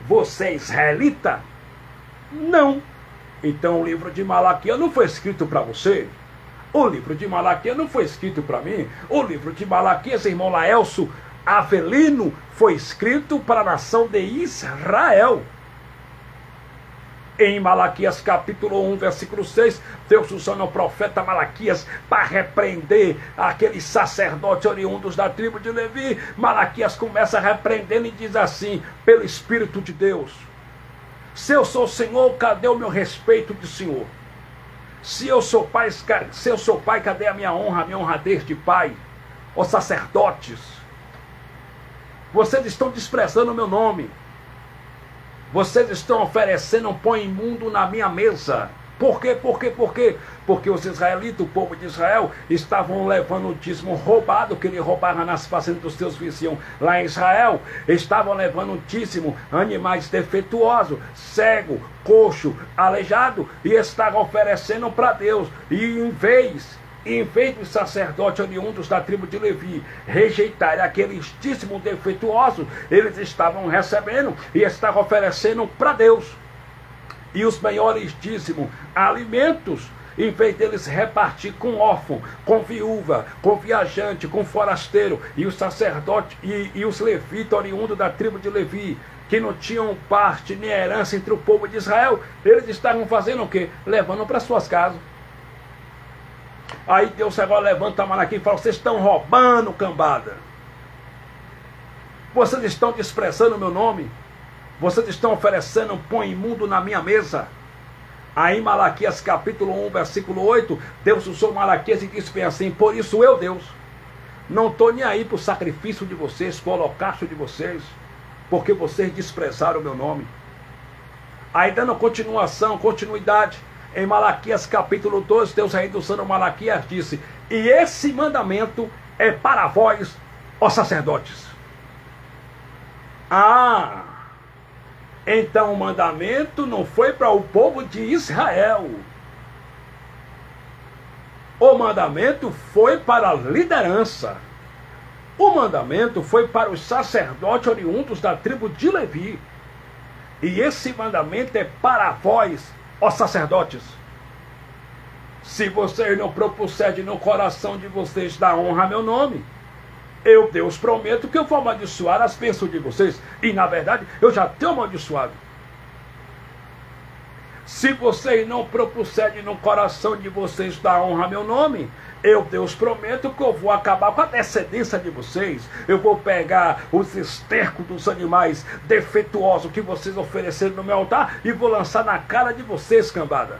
Você é israelita? Não. Então o livro de Malaquias não foi escrito para você. O livro de Malaquias não foi escrito para mim. O livro de Malaquias, irmão Laelso Avelino, foi escrito para a nação de Israel. Em Malaquias capítulo 1, versículo 6, Deus usando o profeta Malaquias para repreender aqueles sacerdotes oriundos da tribo de Levi. Malaquias começa repreendendo e diz assim, pelo Espírito de Deus: se eu sou Senhor, cadê o meu respeito de Senhor? Se eu sou pai, cadê a minha honradez de pai? Os sacerdotes, vocês estão desprezando o meu nome. Vocês estão oferecendo um pão imundo na minha mesa. Por quê? Porque os israelitas, o povo de Israel, estavam levando o dízimo roubado, que ele roubava nas fazendas dos seus vizinhos. Lá em Israel, estavam levando o dízimo, animais defeituosos, cego, coxo, aleijado, e estavam oferecendo para Deus. E em vez dos sacerdotes oriundos da tribo de Levi rejeitarem aqueles dízimos defeituosos, eles estavam recebendo e estavam oferecendo para Deus. E os maiores dízimos, alimentos, em vez deles repartir com órfão, com viúva, com viajante, com forasteiro, e os sacerdotes e os levitas oriundos da tribo de Levi, que não tinham parte nem herança entre o povo de Israel, eles estavam fazendo o quê? Levando para suas casas. Aí Deus agora levanta a mão aqui e fala: vocês estão roubando, cambada. Vocês estão desprezando o meu nome. Vocês estão oferecendo um pão imundo na minha mesa. Aí em Malaquias capítulo 1, versículo 8, Deus usou Malaquias e disse bem assim: por isso eu, Deus, não estou nem aí para o sacrifício de vocês, para o holocausto de vocês, porque vocês desprezaram o meu nome. Aí dando continuidade, em Malaquias capítulo 12, Deus ainda usando Malaquias disse: e esse mandamento é para vós, ó sacerdotes. Então o mandamento não foi para o povo de Israel. O mandamento foi para a liderança. O mandamento foi para os sacerdotes oriundos da tribo de Levi. E esse mandamento é para vós, ó sacerdotes. Se vocês não propuserem no coração de vocês dar honra a meu nome, eu, Deus, prometo que eu vou amaldiçoar as bênçãos de vocês. E na verdade, eu já tenho amaldiçoado. Se vocês não propuserem no coração de vocês dar honra a meu nome, eu, Deus, prometo que eu vou acabar com a descendência de vocês. Eu vou pegar os estercos dos animais defeituosos que vocês ofereceram no meu altar e vou lançar na cara de vocês, cambada.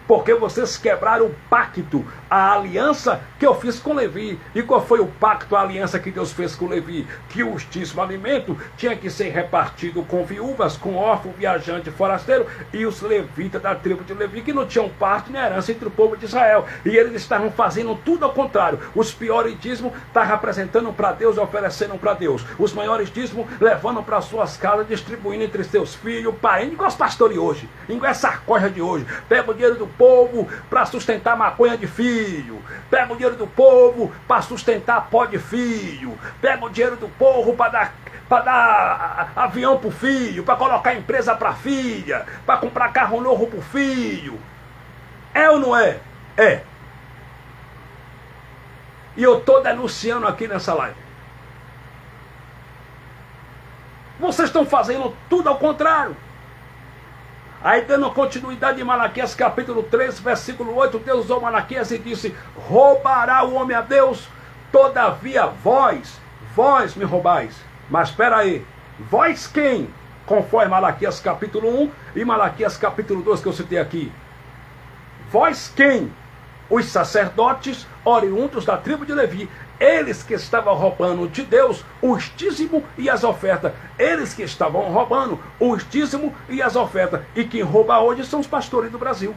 Porque vocês quebraram o pacto, a aliança que eu fiz com Levi. E qual foi o pacto, a aliança que Deus fez com Levi? Que o dízimo alimento tinha que ser repartido com viúvas, com órfão, viajante, forasteiro, e os levitas da tribo de Levi, que não tinham parte nem herança entre o povo de Israel. E eles estavam fazendo tudo ao contrário. Os piores dízimos estavam apresentando para Deus e oferecendo para Deus. Os maiores dízimos levando para suas casas, distribuindo entre seus filhos, parentes, igual os pastores hoje, igual essa coisa de hoje. Pega o dinheiro do povo para sustentar maconha de filho, pega o dinheiro do povo para sustentar pó de filho, pega o dinheiro do povo para dar avião para o filho, para colocar empresa para a filha, para comprar carro novo para o filho. É ou não é? É. E eu estou denunciando aqui nessa live. Vocês estão fazendo tudo ao contrário. Aí dando continuidade em Malaquias capítulo 3, versículo 8, Deus usou Malaquias e disse: roubará o homem a Deus, todavia vós me roubais. Mas espera aí, vós quem? Conforme Malaquias capítulo 1 e Malaquias capítulo 2 que eu citei aqui. Vós quem? Os sacerdotes oriundos da tribo de Levi. Eles que estavam roubando de Deus os dízimos e as ofertas. Eles que estavam roubando os dízimos e as ofertas. E quem rouba hoje são os pastores do Brasil.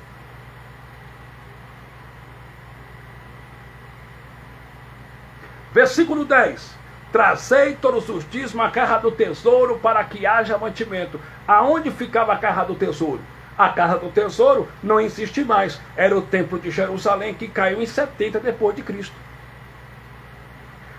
Versículo 10. Trazei todos os dízimos à casa do tesouro para que haja mantimento. Aonde ficava a casa do tesouro? A casa do tesouro não existe mais. Era o templo de Jerusalém que caiu em 70 depois de Cristo.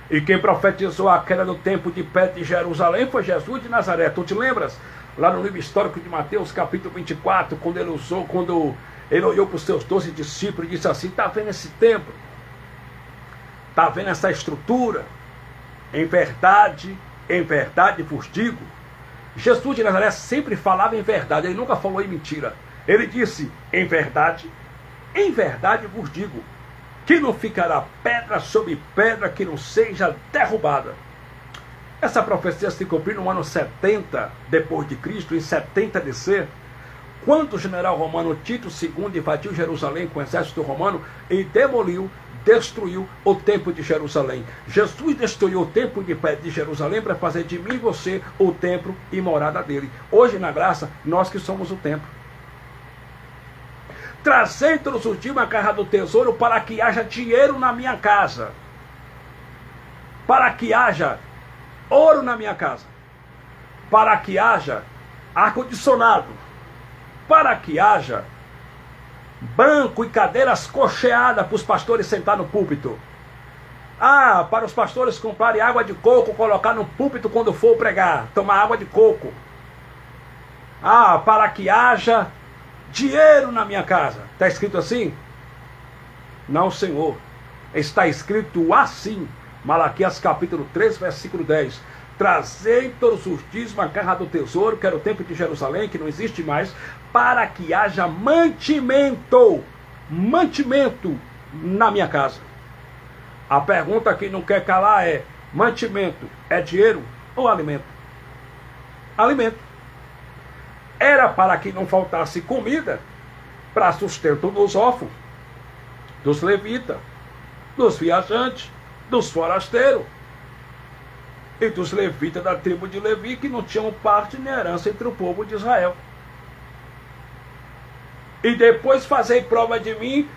E quem profetizou a queda do templo de pé de Jerusalém foi Jesus de Nazaré. Tu te lembras? Lá no livro histórico de Mateus, capítulo 24, quando ele olhou para os seus 12 discípulos e disse assim: está vendo esse templo? Está vendo essa estrutura? Em verdade vos digo. Jesus de Nazaré sempre falava em verdade, ele nunca falou em mentira. Ele disse: em verdade vos digo, que não ficará pedra sobre pedra que não seja derrubada. Essa profecia se cumpriu no ano 70 depois de Cristo, em 70 DC, quando o general romano Tito II invadiu Jerusalém com o exército romano e destruiu o templo de Jerusalém. Jesus destruiu o templo de pé de Jerusalém para fazer de mim e você o templo e morada dele. Hoje, na graça, nós que somos o templo. Trazei todos os dias uma casa do tesouro para que haja dinheiro na minha casa. Para que haja ouro na minha casa. Para que haja ar-condicionado. Para que haja banco e cadeiras cocheadas para os pastores sentar no púlpito. Para os pastores comprarem água de coco, colocar no púlpito quando for pregar, tomar água de coco. Para que haja dinheiro na minha casa. Está escrito assim? Não, Senhor. Está escrito assim. Malaquias capítulo 3, versículo 10. Trazei todos os dízimos à casa do tesouro, que era o templo de Jerusalém, que não existe mais, para que haja mantimento na minha casa. A pergunta que não quer calar é: mantimento é dinheiro ou alimento? Alimento. Era para que não faltasse comida para sustento dos órfãos, dos levitas, dos viajantes, dos forasteiros e dos levitas da tribo de Levi, que não tinham parte nem herança entre o povo de Israel. E depois fazei prova de mim,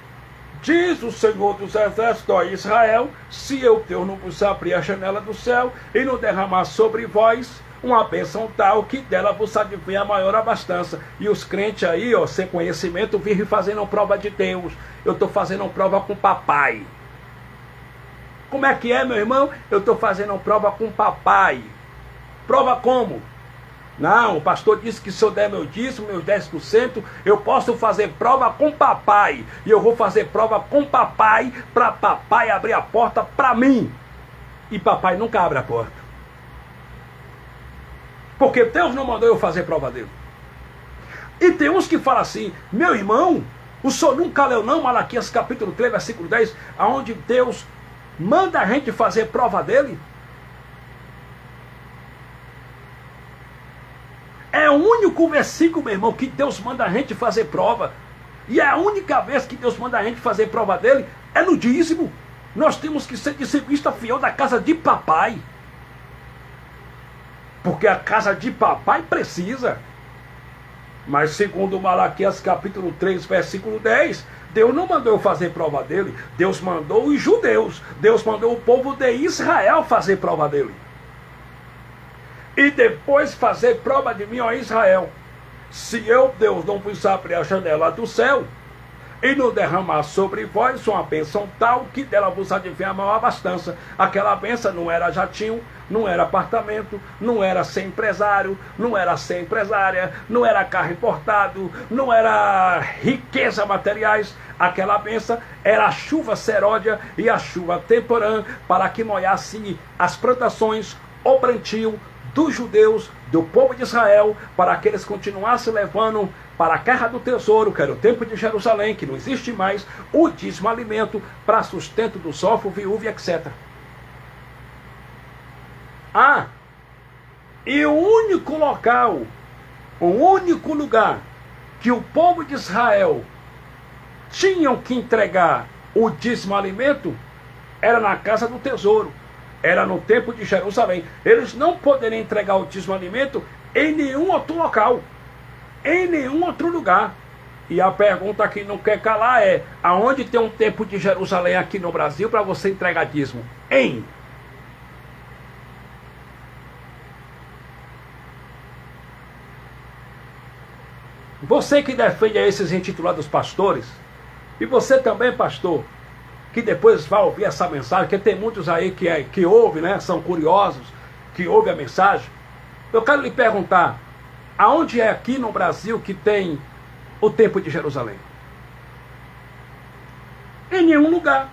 diz o Senhor dos Exércitos, ó Israel, se eu, Deus, não vos abrir a janela do céu e não derramar sobre vós uma bênção tal que dela vos advenha a maior abastança. E os crentes aí, sem conhecimento, vivem fazendo prova de Deus. Eu estou fazendo prova com papai. Como é que é, meu irmão? Eu estou fazendo prova com papai. Prova como? Não, o pastor disse que se eu der meu dízimo, meus 10%, eu posso fazer prova com papai. E eu vou fazer prova com papai, para papai abrir a porta para mim. E papai nunca abre a porta. Porque Deus não mandou eu fazer prova dele. E tem uns que falam assim: meu irmão, o senhor nunca leu não Malaquias capítulo 3, versículo 10, aonde Deus manda a gente fazer prova dele? É o único versículo, meu irmão, que Deus manda a gente fazer prova. E a única vez que Deus manda a gente fazer prova dele é no dízimo. Nós temos que ser dizimista fiel da casa de papai. Porque a casa de papai precisa. Mas segundo Malaquias capítulo 3, versículo 10, Deus não mandou eu fazer prova dele. Deus mandou os judeus. Deus mandou o povo de Israel fazer prova dele. E depois fazer prova de mim, ó Israel. Se eu, Deus, não vos abrir a janela do céu e não derramar sobre vós uma bênção tal que dela vos advenha a maior abastança. Aquela bênção não era jatinho, não era apartamento, não era ser empresário, não era ser empresária, não era carro importado, não era riqueza materiais. Aquela bênção era a chuva seródia e a chuva temporã para que molhasse as plantações, o plantio dos judeus, do povo de Israel, para que eles continuassem levando para a casa do tesouro, que era o templo de Jerusalém, que não existe mais, o dízimo alimento para sustento dos órfãos, viúvos, etc. E o único local, o único lugar que o povo de Israel tinham que entregar o dízimo alimento era na casa do tesouro. Era no templo de Jerusalém. Eles não poderiam entregar o dízimo alimento em nenhum outro local, em nenhum outro lugar. E a pergunta que não quer calar é: aonde tem um templo de Jerusalém aqui no Brasil para você entregar dízimo? Você que defende a esses intitulados pastores, e você também, pastor, que depois vai ouvir essa mensagem, porque tem muitos aí que ouvem, né, são curiosos, que ouvem a mensagem. Eu quero lhe perguntar, aonde é aqui no Brasil que tem o Templo de Jerusalém? Em nenhum lugar.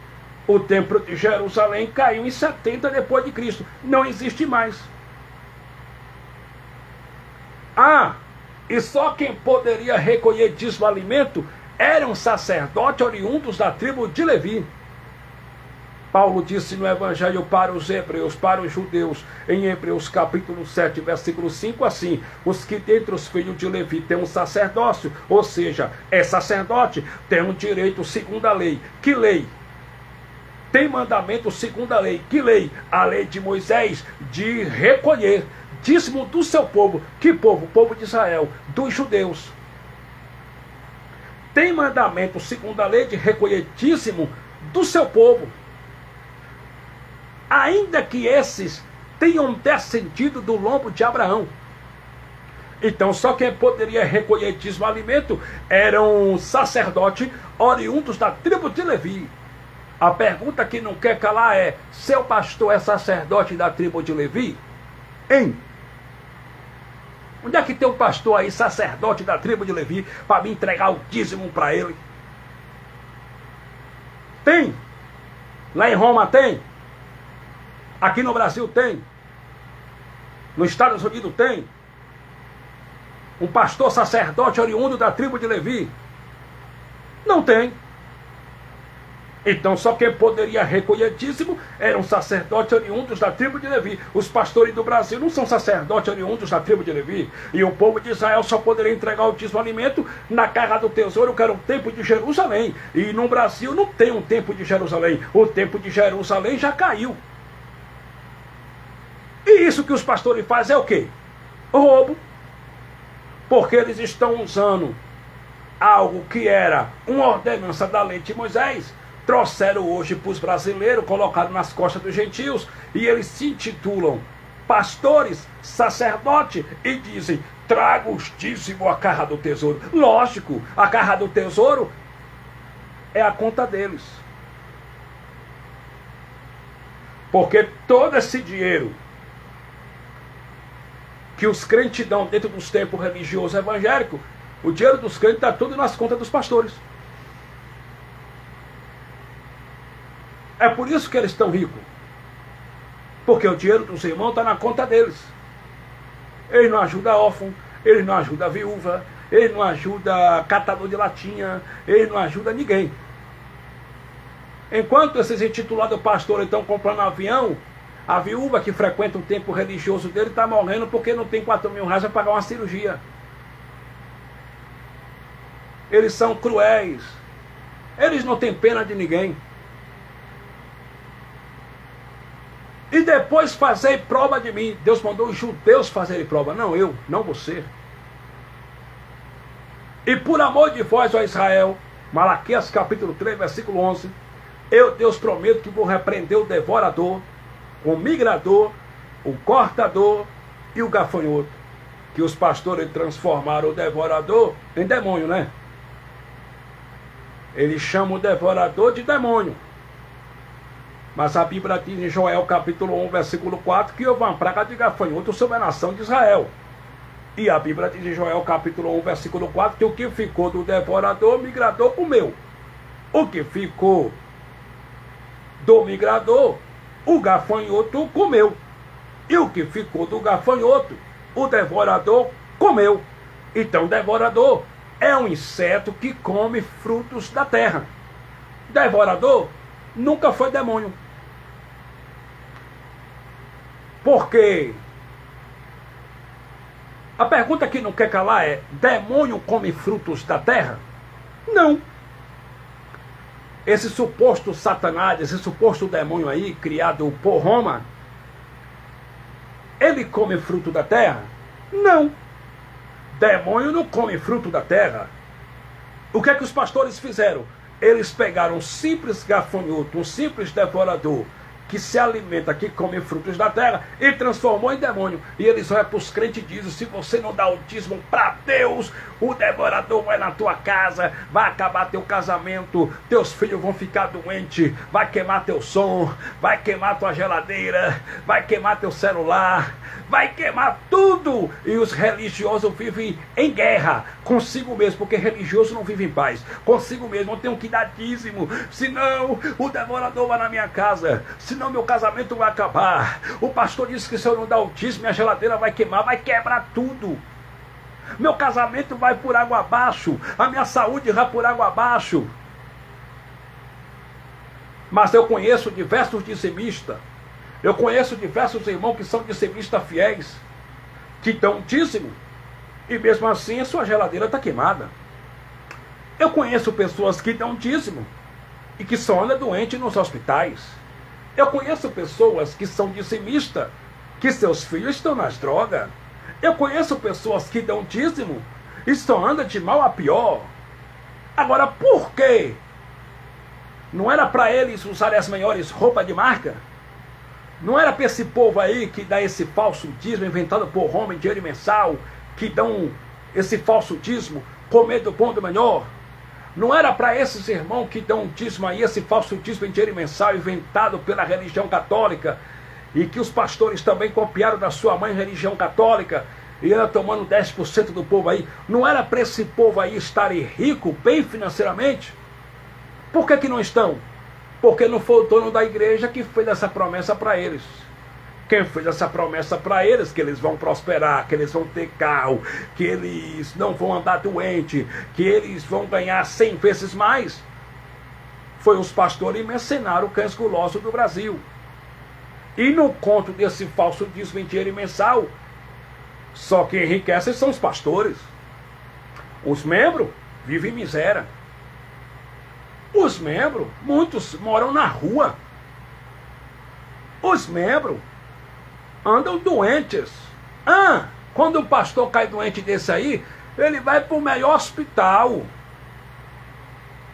O Templo de Jerusalém caiu em 70 depois de Cristo. Não existe mais. Ah, e só quem poderia recolher dízimo alimento eram sacerdotes oriundos da tribo de Levi. Paulo disse no Evangelho para os hebreus, para os judeus, em Hebreus capítulo 7, versículo 5, assim: os que dentre os filhos de Levi têm um sacerdócio, ou seja, é sacerdote, tem um direito segundo a lei. Que lei? Tem mandamento segundo a lei. Que lei? A lei de Moisés, de recolher dízimo do seu povo. Que povo? O povo de Israel, dos judeus. Tem mandamento segundo a lei de recolher dízimo do seu povo. Ainda que esses tenham descendido do lombo de Abraão. Então só quem poderia recolher dízimo alimento eram sacerdotes oriundos da tribo de Levi. A pergunta que não quer calar é: seu pastor é sacerdote da tribo de Levi? Hein? Onde é que tem um pastor aí, sacerdote da tribo de Levi, para me entregar o dízimo para ele? Tem? Lá em Roma tem? Aqui no Brasil tem? Nos Estados Unidos tem? Um pastor sacerdote oriundo da tribo de Levi? Não tem. Então só quem poderia recolher dízimo eram sacerdotes oriundos da tribo de Levi. Os pastores do Brasil não são sacerdotes oriundos da tribo de Levi. E o povo de Israel só poderia entregar o dízimo alimento na casa do tesouro, que era o templo de Jerusalém. E no Brasil não tem um templo de Jerusalém. O templo de Jerusalém já caiu. E isso que os pastores fazem é o quê? Roubo. Porque eles estão usando algo que era uma ordenança da lei de Moisés, trouxeram hoje para os brasileiros, colocaram nas costas dos gentios, e eles se intitulam pastores, sacerdotes, e dizem: traga os dízimos à casa do tesouro. Lógico, a casa do tesouro é a conta deles. Porque todo esse dinheiro que os crentes dão dentro dos templos religiosos evangélicos, o dinheiro dos crentes está tudo nas contas dos pastores. É por isso que eles estão ricos. Porque o dinheiro dos irmãos está na conta deles. Eles não ajudam órfão, eles não ajudam a viúva, eles não ajudam catador de latinha, eles não ajudam ninguém. Enquanto esses intitulados pastores estão comprando avião, a viúva que frequenta o templo religioso dele está morrendo porque não tem 4 mil reais para pagar uma cirurgia. Eles são cruéis. Eles não têm pena de ninguém. E depois fazei prova de mim. Deus mandou os judeus fazerem prova. Não eu, não você. E por amor de vós, ó Israel, Malaquias capítulo 3, versículo 11, eu, Deus, prometo que vou repreender o devorador, o migrador, o cortador e o gafanhoto. Que os pastores transformaram o devorador em demônio, né? Eles chamam o devorador de demônio. Mas a Bíblia diz em Joel capítulo 1, versículo 4, que houve uma praga de gafanhoto sobre a nação de Israel. E a Bíblia diz em Joel capítulo 1, versículo 4, que o que ficou do devorador, o migrador comeu. O que ficou do migrador, o gafanhoto comeu. E o que ficou do gafanhoto, o devorador comeu. Então, devorador é um inseto que come frutos da terra. Devorador nunca foi demônio. Por quê? A pergunta que não quer calar é: demônio come frutos da terra? Não. Esse suposto Satanás, esse suposto demônio aí, criado por Roma, ele come fruto da terra? Não. Demônio não come fruto da terra. O que é que os pastores fizeram? Eles pegaram um simples gafanhoto, um simples devorador, que se alimenta, que come frutos da terra, e transformou em demônio. E eles olham para os crentes e dizem: se você não dá o dízimo para Deus, o devorador vai na tua casa, vai acabar teu casamento, teus filhos vão ficar doentes, vai queimar teu som, vai queimar tua geladeira, vai queimar teu celular, vai queimar tudo. E os religiosos vivem em guerra consigo mesmo, porque religioso não vive em paz consigo mesmo. Eu tenho que dar dízimo, senão o devorador vai na minha casa, senão meu casamento vai acabar. O pastor disse que se eu não dar o dízimo, minha geladeira vai queimar, vai quebrar tudo. Meu casamento vai por água abaixo, a minha saúde vai por água abaixo. Mas eu conheço diversos dizimistas, eu conheço diversos irmãos que são dizimistas fiéis, que dão dízimo, e mesmo assim a sua geladeira está queimada. Eu conheço pessoas que dão dízimo e que só andam doentes nos hospitais. Eu conheço pessoas que são dizimistas, que seus filhos estão nas drogas. Eu conheço pessoas que dão dízimo e só andam de mal a pior. Agora, por quê? Não era para eles usarem as melhores roupas de marca? Não era para esse povo aí que dá esse falso dízimo inventado por homem, dinheiro mensal, que dão esse falso dízimo, comer do bom do melhor? Não era para esses irmãos que dão dízimo aí, esse falso dízimo em dinheiro mensal inventado pela religião católica, e que os pastores também copiaram da sua mãe religião católica, e ela tomando 10% do povo aí? Não era para esse povo aí estarem rico, bem financeiramente? Por que não estão? Porque não foi o dono da igreja que fez essa promessa para eles. Quem fez essa promessa para eles, que eles vão prosperar, que eles vão ter carro, que eles não vão andar doente, que eles vão ganhar 100 vezes mais, foi os pastores e mercenários cães gulosos do Brasil. E no conto desse falso dízimo em dinheiro mensal, só quem enriquece são os pastores. Os membros vivem em miséria. Os membros, muitos moram na rua. Os membros andam doentes. Quando o pastor cai doente desse aí, ele vai para o melhor hospital.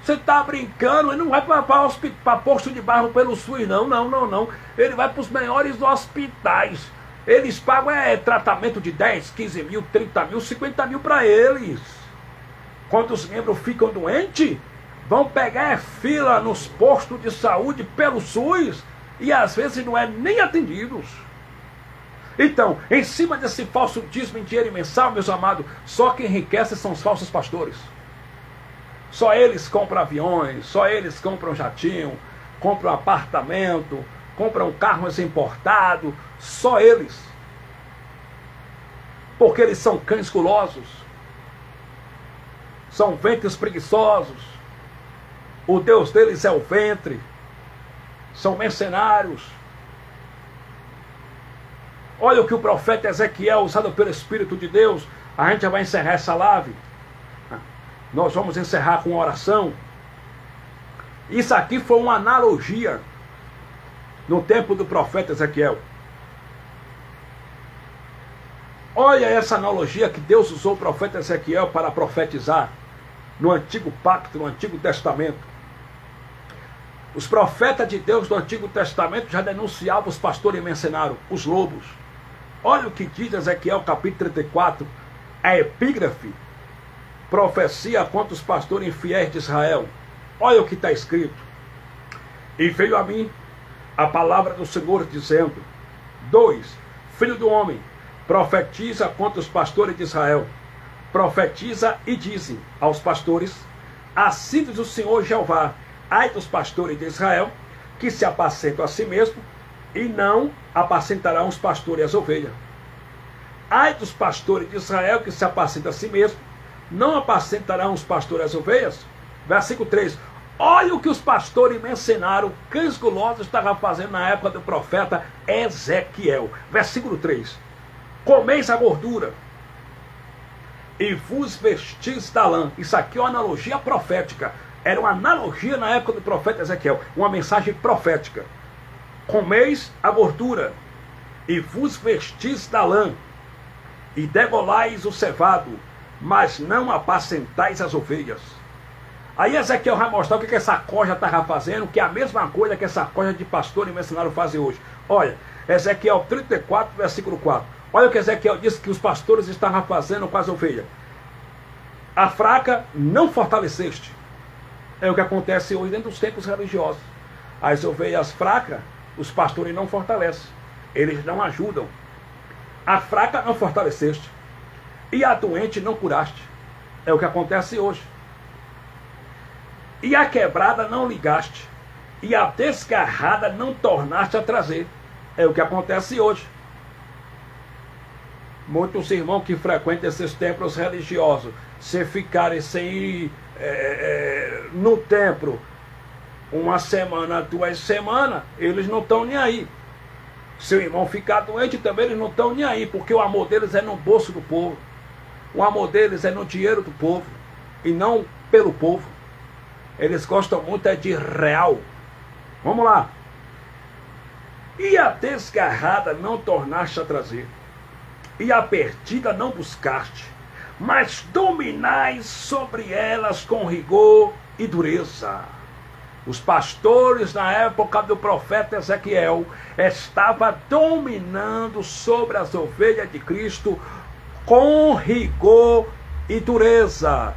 Você está brincando? Ele não vai para posto de barro pelo SUS, não. Ele vai para os melhores hospitais. Eles pagam tratamento de 10, 15 mil, 30 mil, 50 mil para eles. Quando os membros ficam doentes, vão pegar fila nos postos de saúde pelo SUS e às vezes não é nem atendidos. Então, em cima desse falso dízimo em dinheiro mensal, meus amados, só quem enriquece são os falsos pastores. Só eles compram aviões, só eles compram jatinho, compram apartamento, compram carros importados, só eles. Porque eles são cães gulosos, são ventres preguiçosos, o Deus deles é o ventre, são mercenários. Olha o que o profeta Ezequiel, usado pelo Espírito de Deus, a gente já vai encerrar essa live. Nós vamos encerrar com uma oração. Isso aqui foi uma analogia no tempo do profeta Ezequiel. Olha essa analogia que Deus usou o profeta Ezequiel para profetizar no Antigo Pacto, no Antigo Testamento. Os profetas de Deus do Antigo Testamento já denunciavam os pastores mercenários, os lobos. Olha o que diz Ezequiel capítulo 34, a epígrafe, profecia contra os pastores infiéis de Israel. Olha o que está escrito. E veio a mim a palavra do Senhor dizendo: 2. Filho do homem, profetiza contra os pastores de Israel. Profetiza e dizem aos pastores: assim diz o Senhor Jeová, ai dos pastores de Israel, que se apacentam a si mesmo, e não apacentarão os pastores e as ovelhas. Ai dos pastores de Israel, que se apacentam a si mesmo, não apacentarão os pastores e as ovelhas. Versículo 3. Olha o que os pastores mercenários, cães gulosos, estavam fazendo na época do profeta Ezequiel. Versículo 3. Comeis a gordura e vos vestis da lã. Isso aqui é uma analogia profética. Era uma analogia na época do profeta Ezequiel, uma mensagem profética. Comeis a gordura e vos vestis da lã, e degolais o cevado, mas não apacentais as ovelhas. Aí Ezequiel vai mostrar o que essa corja estava fazendo, que é a mesma coisa que essa corja de pastor e mercenário fazem hoje. Olha, Ezequiel 34, versículo 4. Olha o que Ezequiel disse que os pastores estavam fazendo com as ovelhas. A fraca não fortaleceste. É o que acontece hoje dentro dos templos religiosos. As ovelhas fracas, os pastores não fortalecem. Eles não ajudam. A fraca não fortaleceste. E a doente não curaste. É o que acontece hoje. E a quebrada não ligaste. E a desgarrada não tornaste a trazer. É o que acontece hoje. Muitos irmãos que frequentam esses templos religiosos, se ficarem sem ir no templo uma semana, 2 semanas, eles não estão nem aí. Se o irmão ficar doente também, eles não estão nem aí, porque o amor deles é no bolso do povo. O amor deles é no dinheiro do povo, e não pelo povo. Eles gostam muito de real. Vamos lá. E a desgarrada não tornaste a trazer, e a perdida não buscaste, mas dominais sobre elas com rigor e dureza. Os pastores na época do profeta Ezequiel estavam dominando sobre as ovelhas de Cristo com rigor e dureza.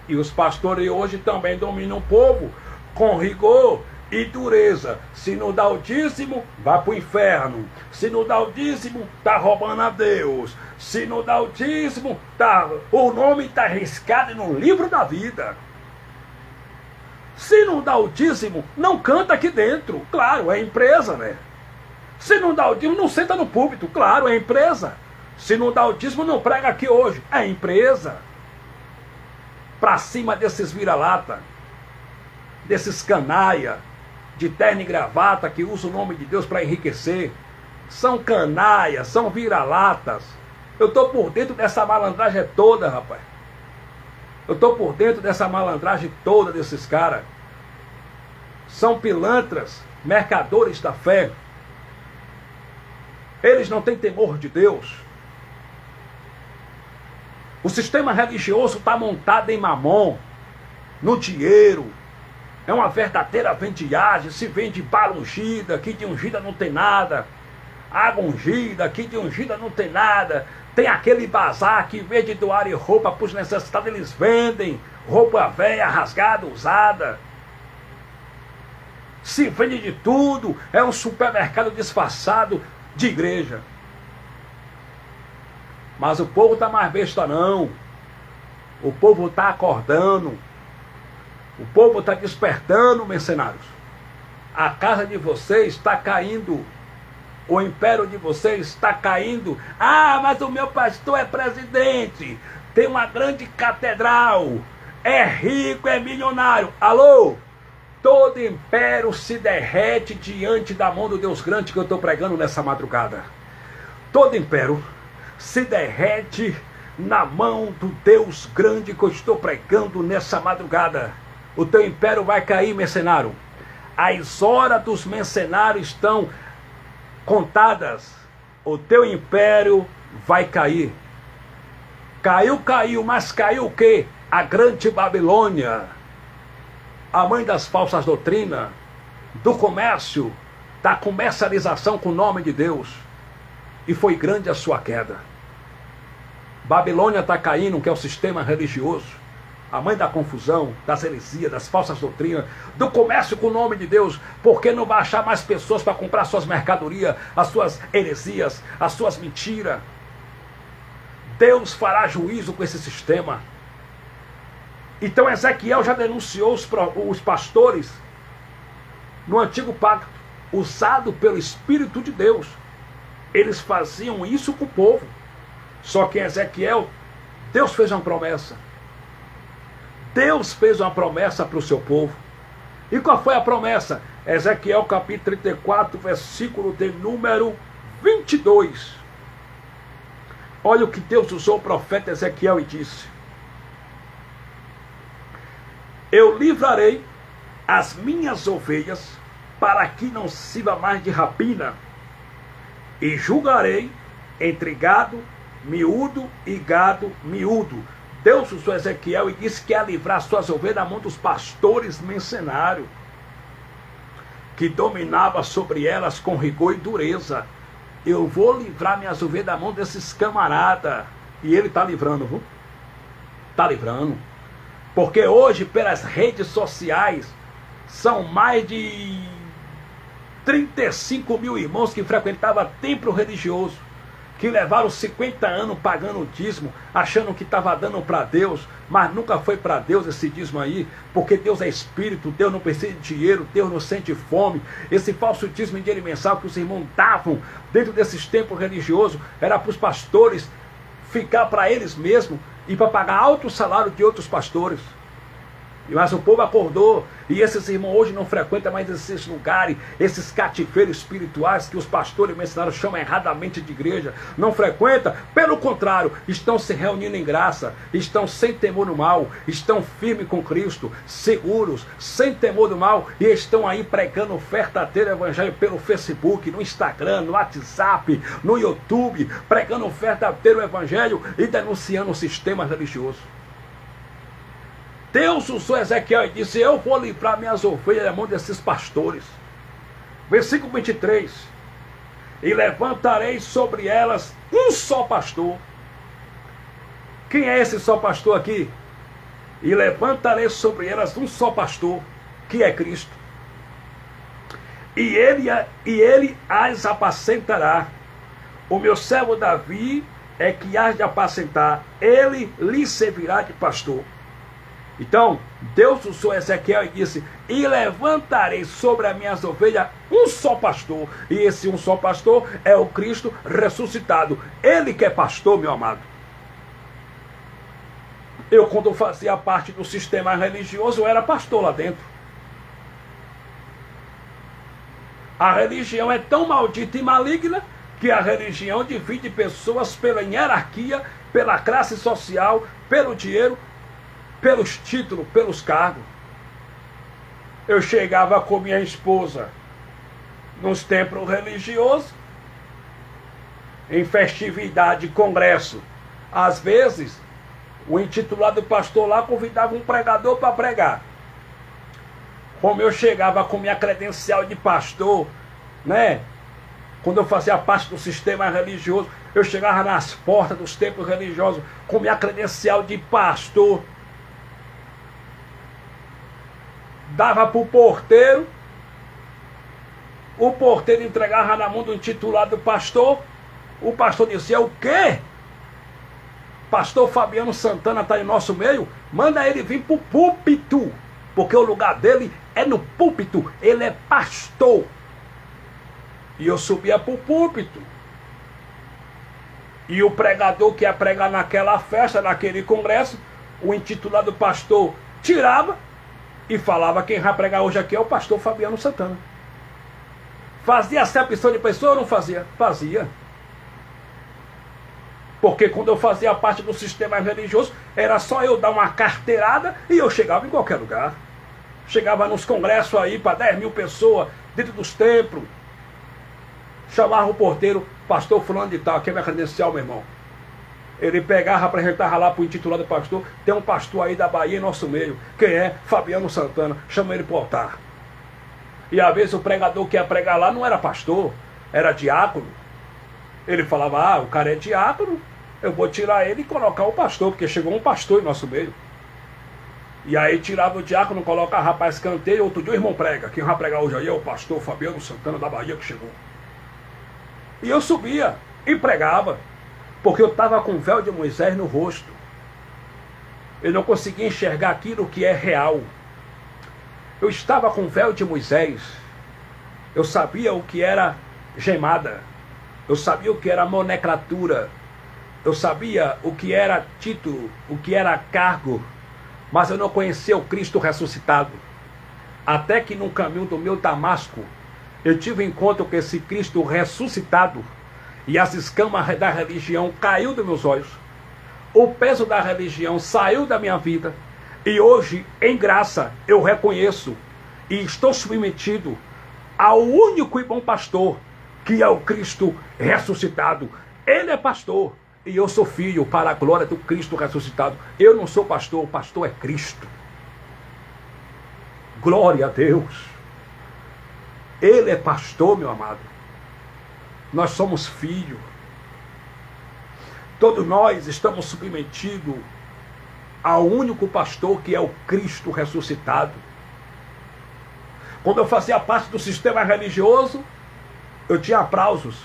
E os pastores hoje também dominam o povo com rigor e dureza. Se não dá o dízimo, vai para o inferno. Se não dá o dízimo, está roubando a Deus. Se não dá o dízimo, o nome está riscado no livro da vida. Se não dá o dízimo, não canta aqui dentro. Claro, é empresa, né? Se não dá o dízimo, não senta no púlpito. Claro, é empresa. Se não dá o dízimo, não prega aqui hoje. É empresa. Para cima desses vira-lata, desses canalha, de terno e gravata, que usam o nome de Deus para enriquecer. São canalhas, são vira-latas. Eu estou por dentro dessa malandragem toda, rapaz. Eu estou por dentro dessa malandragem toda desses caras. São pilantras, mercadores da fé. Eles não têm temor de Deus. O sistema religioso está montado em mamon, no dinheiro. É uma verdadeira vendiagem. Se vende bala ungida, aqui de ungida não tem nada. Água ungida, aqui de ungida não tem nada. Tem aquele bazar que, em vez de doarem roupa para os necessitados, eles vendem roupa velha, rasgada, usada. Se vende de tudo. É um supermercado disfarçado de igreja. Mas o povo está mais besta não. O povo está acordando. O povo está despertando, mercenários. A casa de vocês está caindo. O império de vocês está caindo. Ah, mas o meu pastor é presidente. Tem uma grande catedral. É rico, é milionário. Alô? Todo império se derrete diante da mão do Deus grande que eu estou pregando nessa madrugada. Todo império se derrete na mão do Deus grande que eu estou pregando nessa madrugada. O teu império vai cair, mercenário. As horas dos mercenários estão contadas. O teu império vai cair. Caiu, mas caiu o quê? A grande Babilônia, a mãe das falsas doutrinas, do comércio, da comercialização com o nome de Deus. E foi grande a sua queda. Babilônia está caindo, que é o sistema religioso, a mãe da confusão, das heresias, das falsas doutrinas, do comércio com o nome de Deus, porque não vai achar mais pessoas para comprar suas mercadorias, as suas heresias, as suas mentiras. Deus fará juízo com esse sistema. Então Ezequiel já denunciou os pastores no antigo pacto, usado pelo Espírito de Deus. Eles faziam isso com o povo. Só que em Ezequiel, Deus fez uma promessa. Deus fez uma promessa para o seu povo. E qual foi a promessa? Ezequiel capítulo 34, versículo de número 22. Olha o que Deus usou o profeta Ezequiel e disse: eu livrarei as minhas ovelhas para que não sirva mais de rapina, e julgarei entre gado miúdo e gado miúdo. Deus usou Ezequiel e disse que ia livrar suas ovelhas da mão dos pastores mercenários, que dominava sobre elas com rigor e dureza. Eu vou livrar minhas ovelhas da mão desses camaradas. E ele está livrando, viu? Está livrando. Porque hoje, pelas redes sociais, são mais de 35 mil irmãos que frequentavam templo religioso, que levaram 50 anos pagando dízimo, achando que estava dando para Deus, mas nunca foi para Deus esse dízimo aí, porque Deus é espírito, Deus não precisa de dinheiro, Deus não sente fome. Esse falso dízimo em dinheiro mensal que os irmãos davam dentro desses templos religiosos, era para os pastores ficar para eles mesmos e para pagar alto salário de outros pastores. Mas o povo acordou, e esses irmãos hoje não frequentam mais esses lugares, esses cativeiros espirituais que os pastores mencionaram, chamam erradamente de igreja. Não frequentam, pelo contrário, estão se reunindo em graça, estão sem temor do mal, estão firmes com Cristo, seguros, sem temor do mal, e estão aí pregando o verdadeiro evangelho pelo Facebook, no Instagram, no WhatsApp, no YouTube, pregando o verdadeiro evangelho e denunciando o sistema religioso. Deus usou Ezequiel e disse: eu vou livrar minhas ovelhas da mão desses pastores. Versículo 23. E levantarei sobre elas um só pastor. Quem é esse só pastor aqui? E levantarei sobre elas um só pastor, que é Cristo. E ele as apacentará. O meu servo Davi é que há de apacentar. Ele lhe servirá de pastor. Então, Deus usou Ezequiel e disse: e levantarei sobre as minhas ovelhas um só pastor. E esse um só pastor é o Cristo ressuscitado. Ele que é pastor, meu amado. Eu, quando fazia parte do sistema religioso, eu era pastor lá dentro. A religião é tão maldita e maligna que a religião divide pessoas pela hierarquia, pela classe social, pelo dinheiro, pelos títulos, pelos cargos. Eu chegava com minha esposa nos templos religiosos, em festividade, congresso. Às vezes, o intitulado pastor lá convidava um pregador para pregar. Como eu chegava com minha credencial de pastor, né? Quando eu fazia parte do sistema religioso, eu chegava nas portas dos templos religiosos com minha credencial de pastor. Dava para o porteiro entregava na mão do intitulado pastor, o pastor dizia: o quê? Pastor Fabiano Santana está em nosso meio? Manda ele vir para o púlpito, porque o lugar dele é no púlpito, ele é pastor. E eu subia para o púlpito, e o pregador que ia pregar naquela festa, naquele congresso, o intitulado pastor tirava e falava: quem vai pregar hoje aqui é o pastor Fabiano Santana. Fazia acepção de pessoa ou não fazia? Fazia. Porque quando eu fazia parte do sistema religioso, era só eu dar uma carteirada e eu chegava em qualquer lugar. Chegava nos congressos aí para 10 mil pessoas, dentro dos templos. Chamava o porteiro: pastor fulano de tal, aqui é minha credencial, meu irmão. Ele pegava, apresentava lá para o intitulado pastor: tem um pastor aí da Bahia em nosso meio. Quem é? Fabiano Santana. Chama ele para o altar. E às vezes o pregador que ia pregar lá não era pastor, era diácono. Ele falava: ah, o cara é diácono, eu vou tirar ele e colocar o pastor, porque chegou um pastor em nosso meio. E aí tirava o diácono, colocava rapaz canteiro. Outro dia o irmão prega: quem vai pregar hoje aí é o pastor Fabiano Santana da Bahia que chegou. E eu subia e pregava, porque eu estava com o véu de Moisés no rosto. Eu não conseguia enxergar aquilo que é real. Eu estava com o véu de Moisés. Eu sabia o que era gemada. Eu sabia o que era nomenclatura. Eu sabia o que era título, o que era cargo. Mas eu não conhecia o Cristo ressuscitado. Até que no caminho do meu Damasco, eu tive encontro com esse Cristo ressuscitado. E as escamas da religião caiu dos meus olhos. O peso da religião saiu da minha vida. E hoje, em graça, eu reconheço e estou submetido ao único e bom pastor, que é o Cristo ressuscitado. Ele é pastor, E eu sou filho para a glória do Cristo ressuscitado. Eu não sou pastor, o pastor é Cristo. Glória a Deus. Ele é pastor, meu amado. Nós somos filhos. Todos nós estamos submetidos ao único pastor que é o Cristo ressuscitado. Quando eu fazia parte do sistema religioso, eu tinha aplausos.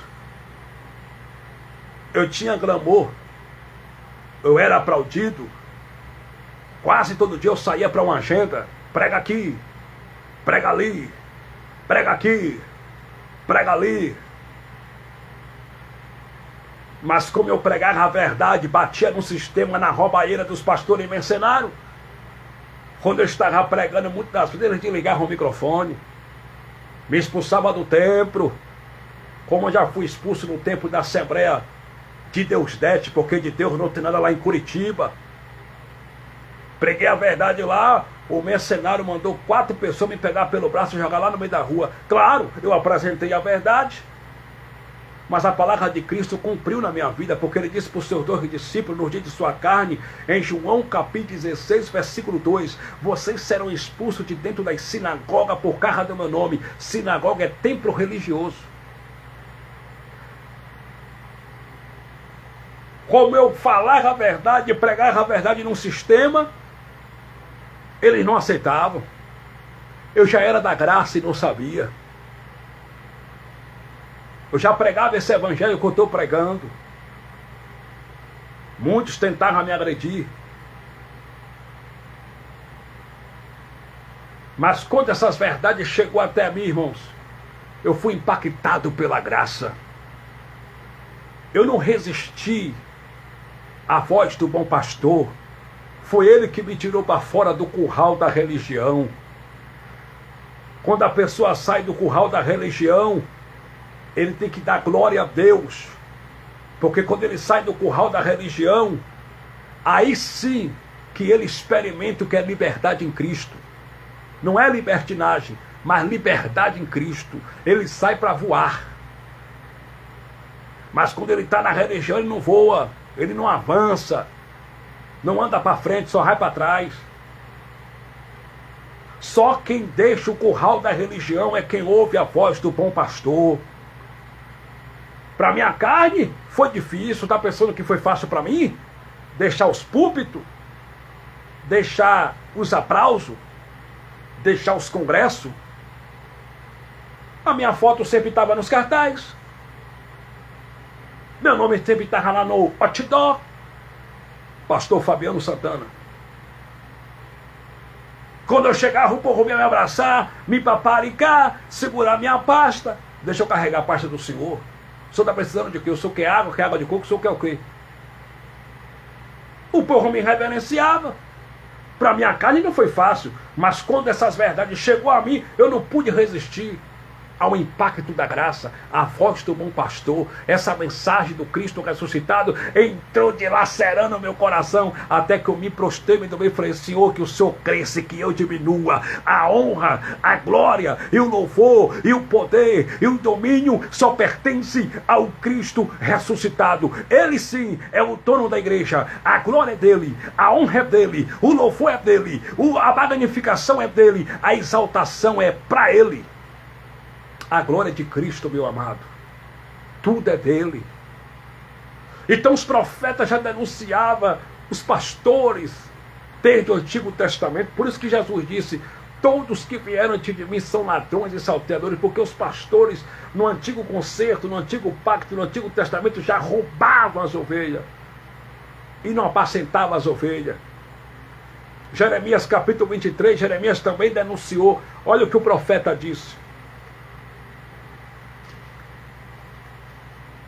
Eu tinha glamour. Eu era aplaudido. Quase todo dia eu saía para uma agenda. Prega aqui, prega ali, prega aqui, prega ali. Mas como eu pregava a verdade, batia no sistema, na roubalheira dos pastores mercenários. Quando eu estava pregando, muitas das vezes eles desligavam o microfone. Me expulsava do templo. Como eu já fui expulso no templo da Assembleia de Deus Dete, porque de Deus não tem nada lá em Curitiba. Preguei a verdade lá, o mercenário mandou 4 pessoas me pegar pelo braço e jogar lá no meio da rua. Claro, eu apresentei a verdade, mas a palavra de Cristo cumpriu na minha vida, porque ele disse para os seus 2 discípulos, no dia de sua carne, em João capítulo 16, versículo 2, vocês serão expulsos de dentro das sinagogas por causa do meu nome. Sinagoga é templo religioso. Como eu falava a verdade, pregava a verdade num sistema, eles não aceitavam. Eu já era da graça e não sabia. Eu já pregava esse evangelho que eu estou pregando. Muitos tentaram me agredir. Mas quando essas verdades chegou até mim, irmãos, eu fui impactado pela graça. Eu não resisti à voz do bom pastor. Foi ele que me tirou para fora do curral da religião. Quando a pessoa sai do curral da religião, ele tem que dar glória a Deus. Porque quando ele sai do curral da religião, aí sim que ele experimenta o que é liberdade em Cristo. Não é libertinagem, mas liberdade em Cristo. Ele sai para voar. Mas quando ele está na religião, ele não voa, ele não avança, não anda para frente, só vai para trás. Só quem deixa o curral da religião é quem ouve a voz do bom pastor. Para minha carne foi difícil. Está pensando que foi fácil para mim? Deixar os púlpitos, deixar os aplausos, deixar os congressos. A minha foto sempre estava nos cartazes. Meu nome sempre estava lá no outdoor. Pastor Fabiano Santana. Quando eu chegava, o povo vinha me abraçar, me paparicar, segurar minha pasta. Deixa eu carregar a pasta do Senhor. O senhor está precisando de quê? Eu sou que água de coco, o senhor quer o quê? O povo me reverenciava. Para minha carne não foi fácil, mas quando essas verdades chegou a mim, eu não pude resistir ao impacto da graça. A voz do bom pastor, essa mensagem do Cristo ressuscitado entrou dilacerando o meu coração, até que eu me prostrei e também falei: Senhor, que o Senhor cresça, que eu diminua. A honra, a glória e o louvor e o poder e o domínio só pertence ao Cristo ressuscitado. Ele sim é o dono da igreja. A glória é dele, a honra é dele, o louvor é dele, a magnificação é dele, a exaltação é para ele. A glória é de Cristo, meu amado. Tudo é dele. Então os profetas já denunciavam os pastores desde o Antigo Testamento. Por isso que Jesus disse: todos que vieram antes de mim são ladrões e salteadores. Porque os pastores no Antigo Concerto, no Antigo Pacto, no Antigo Testamento já roubavam as ovelhas e não apacentavam as ovelhas. Jeremias capítulo 23, Jeremias também denunciou. Olha o que o profeta disse.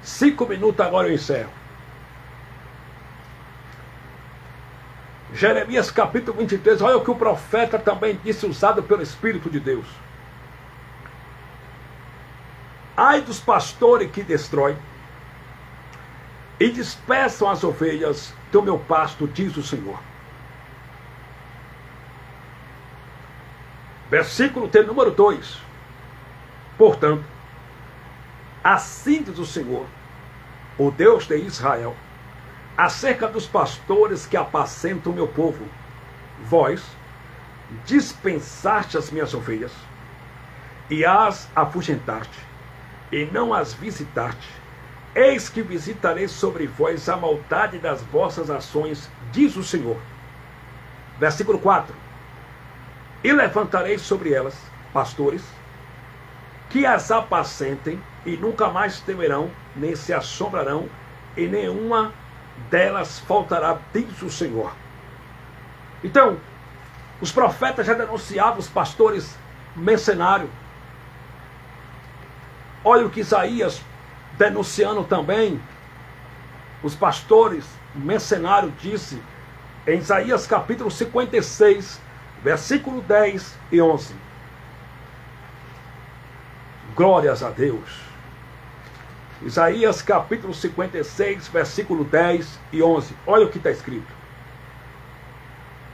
5 minutos agora eu encerro. Jeremias capítulo 23, olha o que o profeta também disse, usado pelo Espírito de Deus. Ai dos pastores que destroem e dispersam as ovelhas do meu pasto, diz o Senhor. Versículo número 2. Portanto, assim diz o Senhor, o Deus de Israel: acerca dos pastores que apacentam o meu povo. Vós dispensaste as minhas ovelhas, e as afugentaste, e não as visitaste. Eis que visitarei sobre vós a maldade das vossas ações, diz o Senhor. Versículo 4. E levantarei sobre elas pastores, que as apacentem, e nunca mais temerão, nem se assombrarão, e nenhuma delas faltará, diz o Senhor. Então, os profetas já denunciavam os pastores mercenários. Olha o que Isaías denunciando também os pastores mercenários disse em Isaías capítulo 56, versículo 10 e 11. Glórias a Deus. Isaías capítulo 56, versículo 10 e 11. Olha o que está escrito.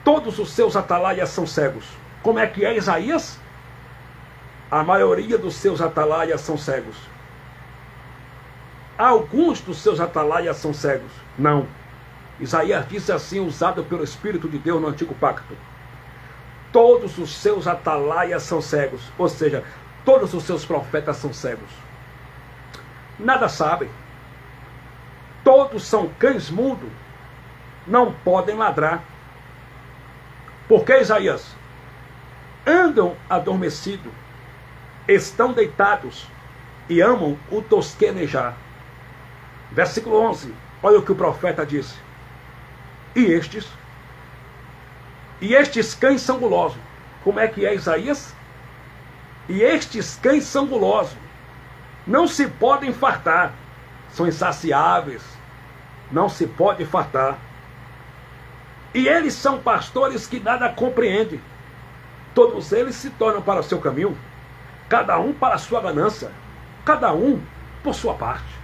Todos os seus atalaias são cegos. Como é que é, Isaías? A maioria dos seus atalaias são cegos. Alguns dos seus atalaias são cegos. Não. Isaías disse assim, usado pelo Espírito de Deus no Antigo Pacto. Todos os seus atalaias são cegos. Ou seja, todos os seus profetas são cegos. Nada sabem. Todos são cães mudos. Não podem ladrar. Por que, Isaías? Andam adormecidos, estão deitados e amam o tosquenejar. Versículo 11. Olha o que o profeta disse. E estes cães são gulosos. Como é que é, Isaías? E estes cães são gulosos. Não se podem fartar. São insaciáveis. Não se pode fartar. E eles são pastores que nada compreendem. Todos eles se tornam para o seu caminho, cada um para a sua ganância, cada um por sua parte.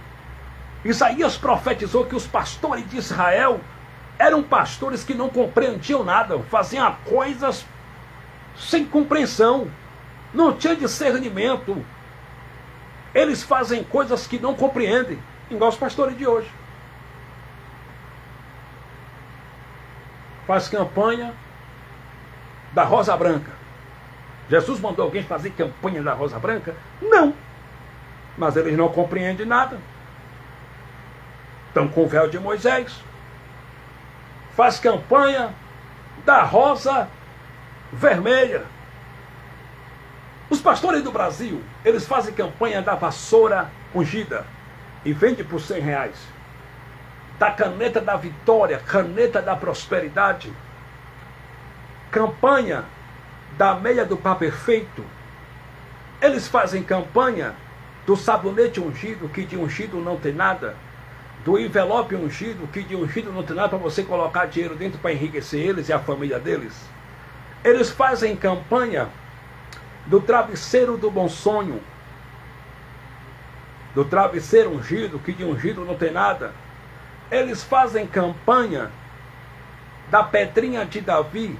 Isaías profetizou que os pastores de Israel eram pastores que não compreendiam nada, faziam coisas sem compreensão, não tinha discernimento. Eles fazem coisas que não compreendem, igual os pastores de hoje. Faz campanha da Rosa Branca. Jesus mandou alguém fazer campanha da Rosa Branca? Não. Mas eles não compreendem nada. Estão com o véu de Moisés. Faz campanha da Rosa Vermelha. Os pastores do Brasil, eles fazem campanha da vassoura ungida e vende por R$100. Da caneta da vitória, caneta da prosperidade, campanha da meia do pá perfeito. Eles fazem campanha do sabonete ungido, que de ungido não tem nada, do envelope ungido, que de ungido não tem nada para você colocar dinheiro dentro para enriquecer eles e a família deles. Eles fazem campanha do travesseiro do bom sonho, do travesseiro ungido, que de ungido não tem nada. Eles fazem campanha da pedrinha de Davi,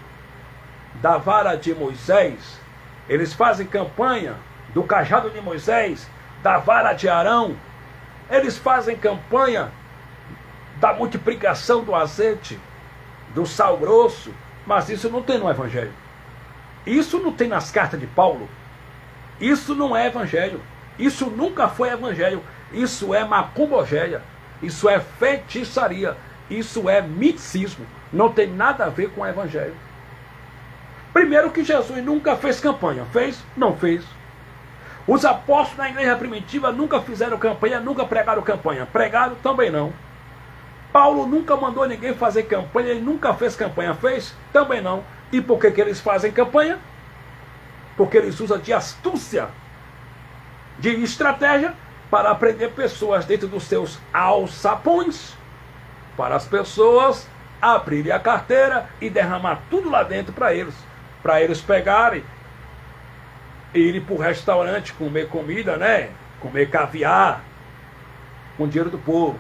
da vara de Moisés. Eles fazem campanha do cajado de Moisés, da vara de Arão. Eles fazem campanha da multiplicação do azeite, do sal grosso. Mas isso não tem no Evangelho. Isso não tem nas cartas de Paulo. Isso não é Evangelho. Isso nunca foi Evangelho. Isso é macumbogeia. Isso é feitiçaria. Isso é misticismo. Não tem nada a ver com o Evangelho. Primeiro que Jesus nunca fez campanha. Fez? Não fez. Os apóstolos na igreja primitiva nunca fizeram campanha, nunca pregaram campanha. Pregaram também não. Paulo nunca mandou ninguém fazer campanha, ele nunca fez campanha. Fez? Também não. E por que eles fazem campanha? Porque eles usam de astúcia, de estratégia, para prender pessoas dentro dos seus alçapões, para as pessoas abrirem a carteira e derramar tudo lá dentro para eles pegarem e irem para o restaurante comer comida, né? Comer caviar com dinheiro do povo,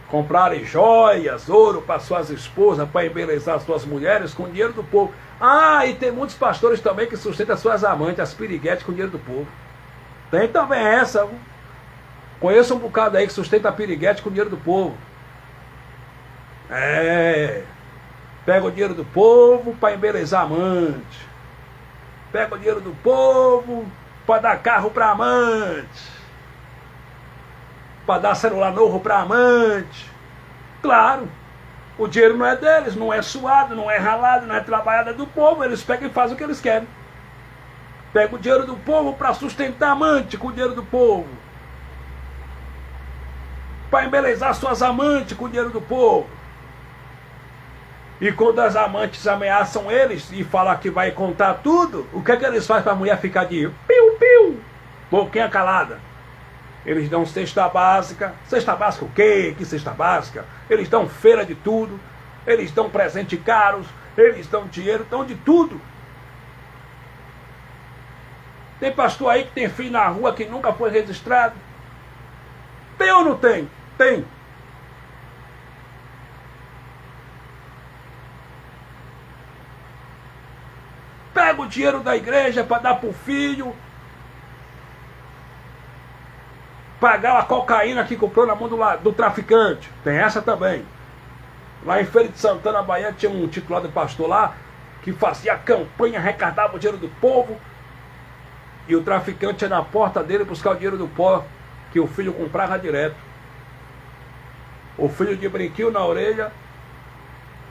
comprarem joias, ouro para suas esposas, para embelezar suas mulheres com dinheiro do povo. Ah, e tem muitos pastores também que sustentam suas amantes, as piriguetes, com dinheiro do povo. Tem também essa. Conheço um bocado aí que sustenta a piriguete com dinheiro do povo. Pega o dinheiro do povo para embelezar amante. Pega o dinheiro do povo para dar carro para amante. Para dar celular novo para amante. Claro, o dinheiro não é deles, não é suado, não é ralado, não é trabalhado, é do povo. Eles pegam e fazem o que eles querem. Pega o dinheiro do povo para sustentar amante com o dinheiro do povo. Para embelezar suas amantes com o dinheiro do povo. E quando as amantes ameaçam eles e falam que vai contar tudo, o que é que eles fazem para a mulher ficar de piu-piu, boquinha calada? Eles dão cesta básica. Cesta básica o quê? Que cesta básica? Eles dão feira de tudo. Eles dão presente caros. Eles dão dinheiro, dão de tudo. Tem pastor aí que tem filho na rua que nunca foi registrado. Tem ou não tem? Tem. Pega o dinheiro da igreja para dar para o filho. Pagar a cocaína que comprou na mão do traficante. Tem essa também. Lá em Feira de Santana, Bahia, tinha um titulado pastor lá que fazia campanha, arrecadava o dinheiro do povo. E o traficante ia na porta dele buscar o dinheiro do pó que o filho comprava direto. O filho de brinquinho na orelha,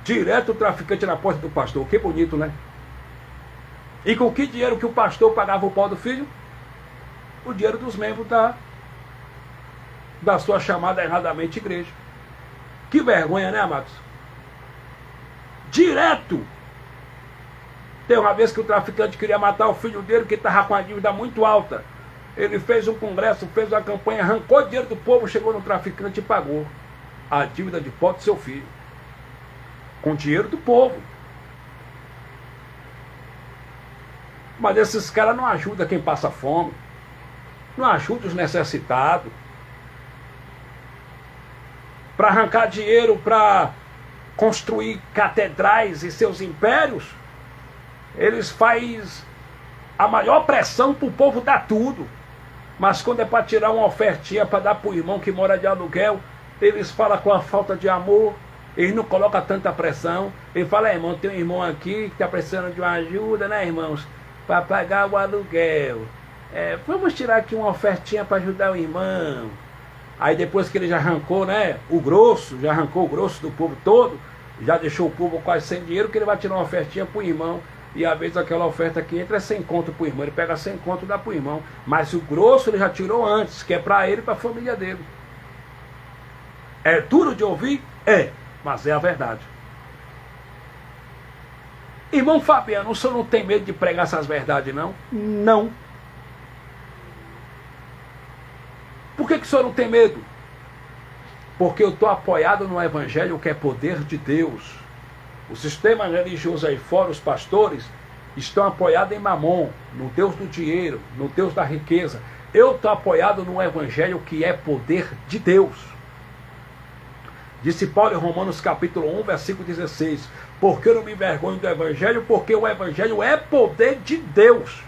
direto o traficante na porta do pastor. Que bonito, né? E com que dinheiro que o pastor pagava o pó do filho? O dinheiro dos membros da sua chamada erradamente igreja. Que vergonha, né, amados? Direto! Tem uma vez que o traficante queria matar o filho dele, que estava com a dívida muito alta. Ele fez um congresso, fez uma campanha, arrancou o dinheiro do povo, chegou no traficante e pagou a dívida de pó do seu filho. Com dinheiro do povo. Mas esses caras não ajudam quem passa fome. Não ajudam os necessitados. Para arrancar dinheiro para construir catedrais e seus impérios, eles fazem a maior pressão para o povo dar tudo. Mas quando é para tirar uma ofertinha para dar para o irmão que mora de aluguel, eles falam com a falta de amor, eles não colocam tanta pressão. Ele fala, irmão, tem um irmão aqui que está precisando de uma ajuda, né, irmãos? Para pagar o aluguel. Vamos tirar aqui uma ofertinha para ajudar o irmão. Aí depois que ele já arrancou, né, já arrancou o grosso do povo todo, já deixou o povo quase sem dinheiro, que ele vai tirar uma ofertinha para o irmão. E às vezes aquela oferta que entra é 100 conto para o irmão. Ele pega 100 conto e dá para o irmão. Mas o grosso ele já tirou antes, que é para ele e para a família dele. É duro de ouvir? É, mas é a verdade. Irmão Fabiano, o senhor não tem medo de pregar essas verdades, não? Não. Por que o senhor não tem medo? Porque eu estou apoiado no Evangelho, que é poder de Deus. O sistema religioso aí fora, os pastores, estão apoiados em Mamon, no Deus do dinheiro, no Deus da riqueza. Eu estou apoiado no Evangelho, que é poder de Deus. Disse Paulo em Romanos capítulo 1, versículo 16. Porque eu não me envergonho do Evangelho, porque o Evangelho é poder de Deus.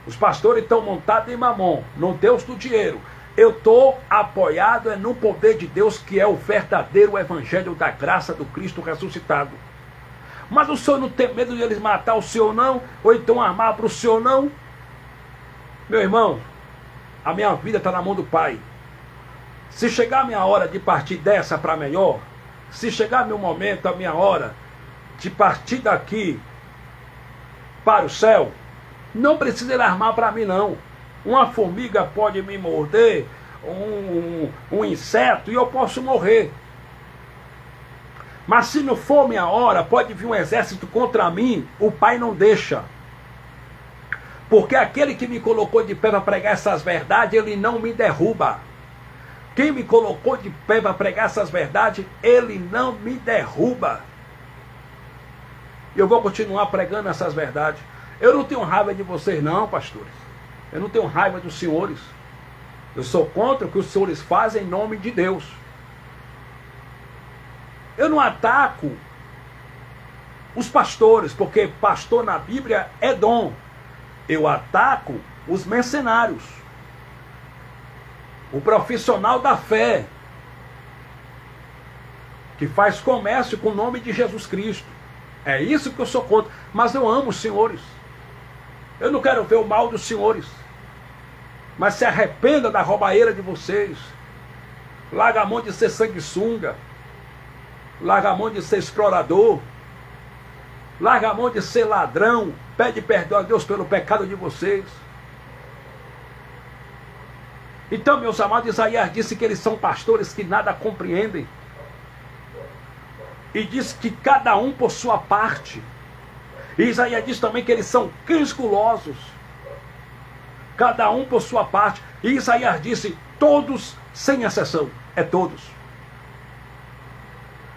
Os pastores estão montados em Mamon, no Deus do dinheiro. Eu estou apoiado no poder de Deus, que é o verdadeiro Evangelho da graça do Cristo ressuscitado. Mas o senhor não tem medo de eles matar o senhor, não? Ou então armar para o senhor, não? Meu irmão, a minha vida está na mão do Pai. Se chegar a minha hora de partir dessa para melhor, se chegar meu momento, a minha hora de partir daqui para o céu, não precisa ele armar para mim, não. Uma formiga pode me morder, um inseto, e eu posso morrer. Mas se não for minha hora, pode vir um exército contra mim, o Pai não deixa. Porque aquele que me colocou de pé para pregar essas verdades, ele não me derruba. Quem me colocou de pé para pregar essas verdades, ele não me derruba. E eu vou continuar pregando essas verdades. Eu não tenho raiva de vocês não, pastores. Eu não tenho raiva dos senhores. Eu sou contra o que os senhores fazem em nome de Deus. Eu não ataco os pastores, porque pastor na Bíblia é dom. Eu ataco os mercenários. O profissional da fé. que faz comércio com o nome de Jesus Cristo. É isso que eu sou contra. Mas eu amo os senhores. Eu não quero ver o mal dos senhores. Mas se arrependa da roubaeira de vocês. Larga a mão de ser sanguessuga. Larga a mão de ser explorador. Larga a mão de ser ladrão. Pede perdão a Deus pelo pecado de vocês. Então, meus amados, Isaías disse que eles são pastores que nada compreendem. E diz que cada um por sua parte. E Isaías diz também que eles são cães gulosos. Cada um por sua parte. E Isaías disse, todos, sem exceção. É todos.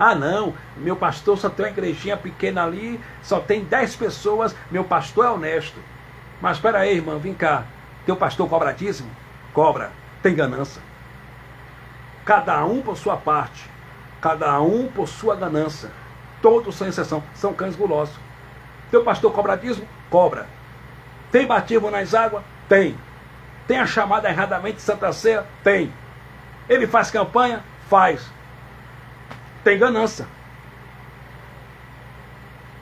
Ah não, meu pastor só tem uma igrejinha pequena ali, só tem 10 pessoas, meu pastor é honesto. Mas espera aí, irmão, vem cá. Teu pastor cobra dízimo? Cobra, tem ganância. Cada um por sua parte. Cada um por sua ganância. Todos, sem exceção, são cães gulosos. Teu pastor cobra dízimo? Cobra. Tem batismo nas águas? Tem. Tem a chamada erradamente de Santa Ceia? Tem. Ele faz campanha? Faz. Tem ganância.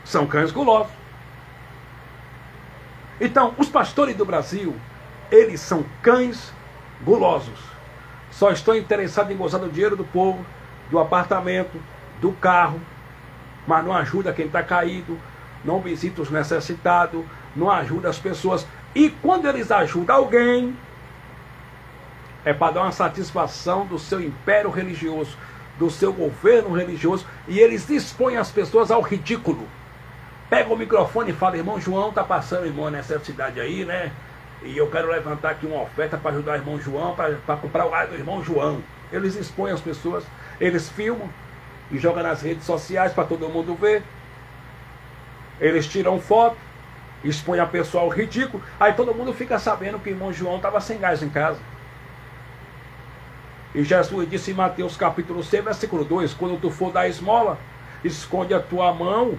São cães gulosos. Então, os pastores do Brasil, eles são cães gulosos. Só estão interessados em gozar do dinheiro do povo, do apartamento, do carro, mas não ajuda quem está caído, não visita os necessitados, não ajuda as pessoas. E quando eles ajudam alguém, é para dar uma satisfação do seu império religioso, do seu governo religioso, e eles expõem as pessoas ao ridículo. Pega o microfone e fala, irmão João está passando, irmão, necessidade aí, né? E eu quero levantar aqui uma oferta para ajudar o irmão João, para comprar o gado do irmão João. Eles expõem as pessoas, eles filmam e jogam nas redes sociais para todo mundo ver. Eles tiram foto, expõem a pessoa ao ridículo, aí todo mundo fica sabendo que o irmão João estava sem gás em casa. E Jesus disse em Mateus capítulo 6, versículo 2, quando tu for dar esmola, esconde a tua mão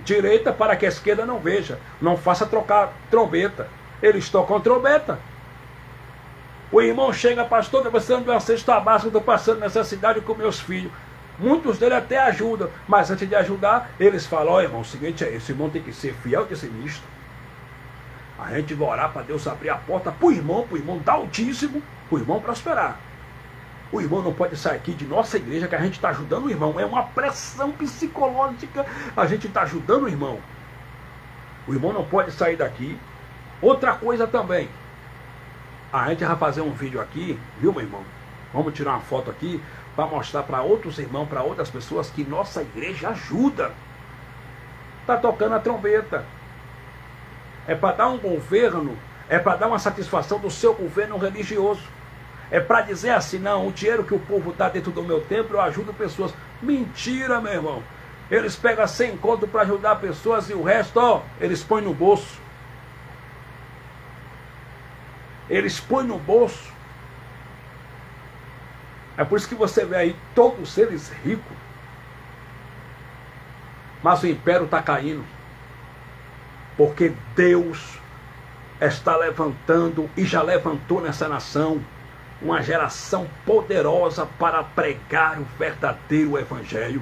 direita para que a esquerda não veja. Não faça trocar trombeta. Eles tocam trombeta. O irmão chega, pastor, você não deu uma cesta básica, eu estou passando necessidade com meus filhos. Muitos deles até ajudam, mas antes de ajudar, eles falam, ó irmão, o seguinte é esse irmão tem que ser fiel dizimista. A gente vai orar para Deus abrir a porta para o irmão dar o dízimo, para o irmão prosperar. O irmão não pode sair aqui de nossa igreja que a gente está ajudando o irmão. É uma pressão psicológica. A gente está ajudando o irmão. O irmão não pode sair daqui. Outra coisa também. A gente vai fazer um vídeo aqui, viu, meu irmão? Vamos tirar uma foto aqui para mostrar para outros irmãos, para outras pessoas que nossa igreja ajuda. Está tocando a trombeta. É para dar um governo, é para dar uma satisfação do seu governo religioso. É para dizer assim, não, o dinheiro que o povo dá dentro do meu templo, eu ajudo pessoas. Mentira, meu irmão. Eles pegam 100 conto para ajudar pessoas e o resto, ó, eles põem no bolso. Eles põem no bolso. É por isso que você vê aí todos eles ricos. Mas o império está caindo. Porque Deus está levantando e já levantou nessa nação uma geração poderosa para pregar o verdadeiro evangelho.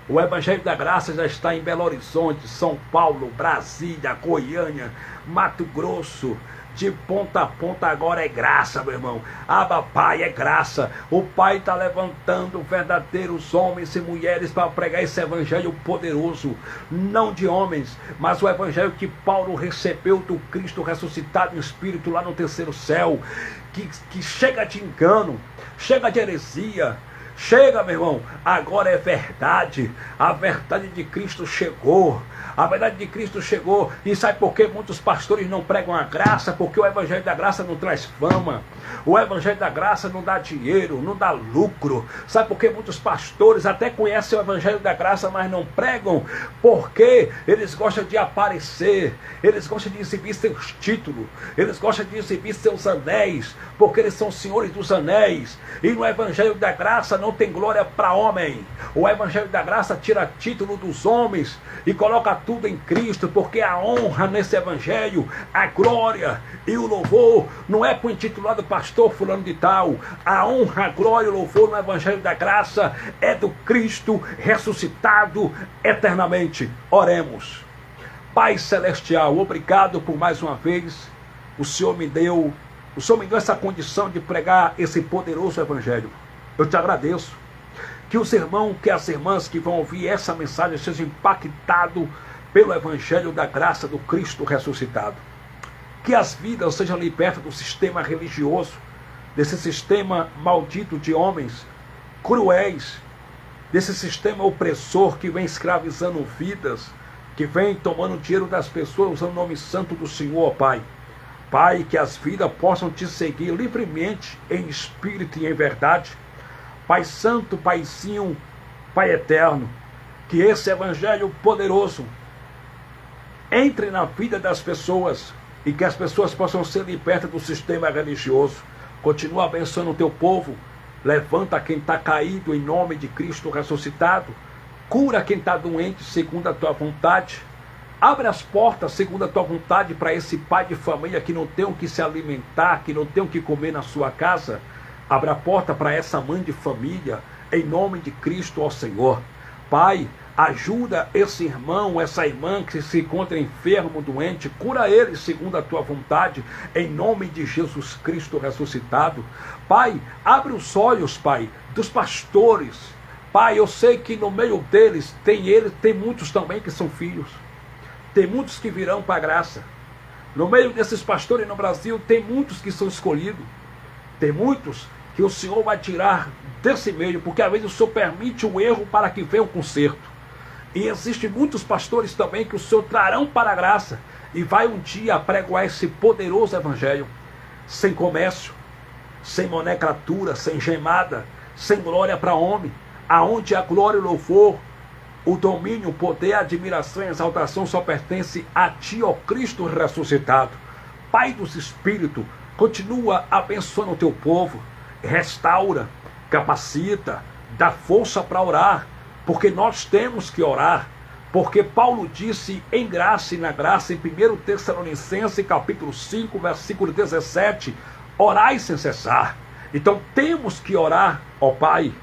O evangelho da graça já está em Belo Horizonte, São Paulo, Brasília, Goiânia, Mato Grosso. De ponta a ponta agora é graça, meu irmão. Abba, Pai, é graça. O Pai está levantando verdadeiros homens e mulheres para pregar esse evangelho poderoso. Não de homens, mas o evangelho que Paulo recebeu do Cristo ressuscitado em espírito lá no terceiro céu. Que chega de engano, chega de heresia. Chega, meu irmão, agora é verdade. A verdade de Cristo chegou. A verdade de Cristo chegou. E sabe por que muitos pastores não pregam a graça? Porque o evangelho da graça não traz fama. O evangelho da graça não dá dinheiro, não dá lucro. Sabe por que muitos pastores até conhecem o evangelho da graça, mas não pregam? Porque eles gostam de aparecer. Eles gostam de exibir seus títulos. Eles gostam de exibir seus anéis. Porque eles são senhores dos anéis. E no evangelho da graça não tem glória para homem. O evangelho da graça tira título dos homens e coloca tudo em Cristo, porque a honra nesse evangelho, a glória e o louvor não é para o intitulado pastor fulano de tal. A honra, a glória e o louvor no evangelho da graça é do Cristo ressuscitado eternamente. Oremos. Pai celestial, obrigado por mais uma vez. O Senhor me deu essa condição de pregar esse poderoso evangelho. Eu te agradeço. Que os irmãos, que as irmãs que vão ouvir essa mensagem sejam impactados pelo evangelho da graça do Cristo ressuscitado. Que as vidas sejam libertas do sistema religioso, desse sistema maldito de homens cruéis, desse sistema opressor que vem escravizando vidas, que vem tomando dinheiro das pessoas usando o nome santo do Senhor, ó Pai. Pai, que as vidas possam te seguir livremente em espírito e em verdade. Pai Santo, Paizinho, Pai Eterno, que esse evangelho poderoso entre na vida das pessoas e que as pessoas possam ser libertas do sistema religioso. Continua abençoando o teu povo. Levanta quem está caído em nome de Cristo ressuscitado. Cura quem está doente segundo a tua vontade. Abre as portas segundo a tua vontade para esse pai de família que não tem o que se alimentar, que não tem o que comer na sua casa. Abra a porta para essa mãe de família, em nome de Cristo, ó Senhor. Pai, ajuda esse irmão, essa irmã que se encontra enfermo, doente, cura ele segundo a tua vontade, em nome de Jesus Cristo ressuscitado. Pai, abre os olhos, Pai, dos pastores. Pai, eu sei que no meio deles, tem muitos também que são filhos. Tem muitos que virão para a graça. No meio desses pastores no Brasil, tem muitos que são escolhidos. Tem muitos que o Senhor vai tirar desse meio, porque às vezes o Senhor permite o erro para que venha o conserto. E existem muitos pastores também que o Senhor trarão para a graça e vai um dia apregoar esse poderoso evangelho, sem comércio, sem nomenclatura, sem gemada, sem glória para homem, aonde a glória e o louvor, o domínio, o poder, a admiração e a exaltação só pertence a ti, ó Cristo ressuscitado. Pai dos Espíritos, continua abençoando o teu povo, restaura, capacita, dá força para orar, porque nós temos que orar, porque Paulo disse em graça e na graça, em 1 Tessalonicenses capítulo 5, versículo 17, orai sem cessar. Então temos que orar, ó Pai,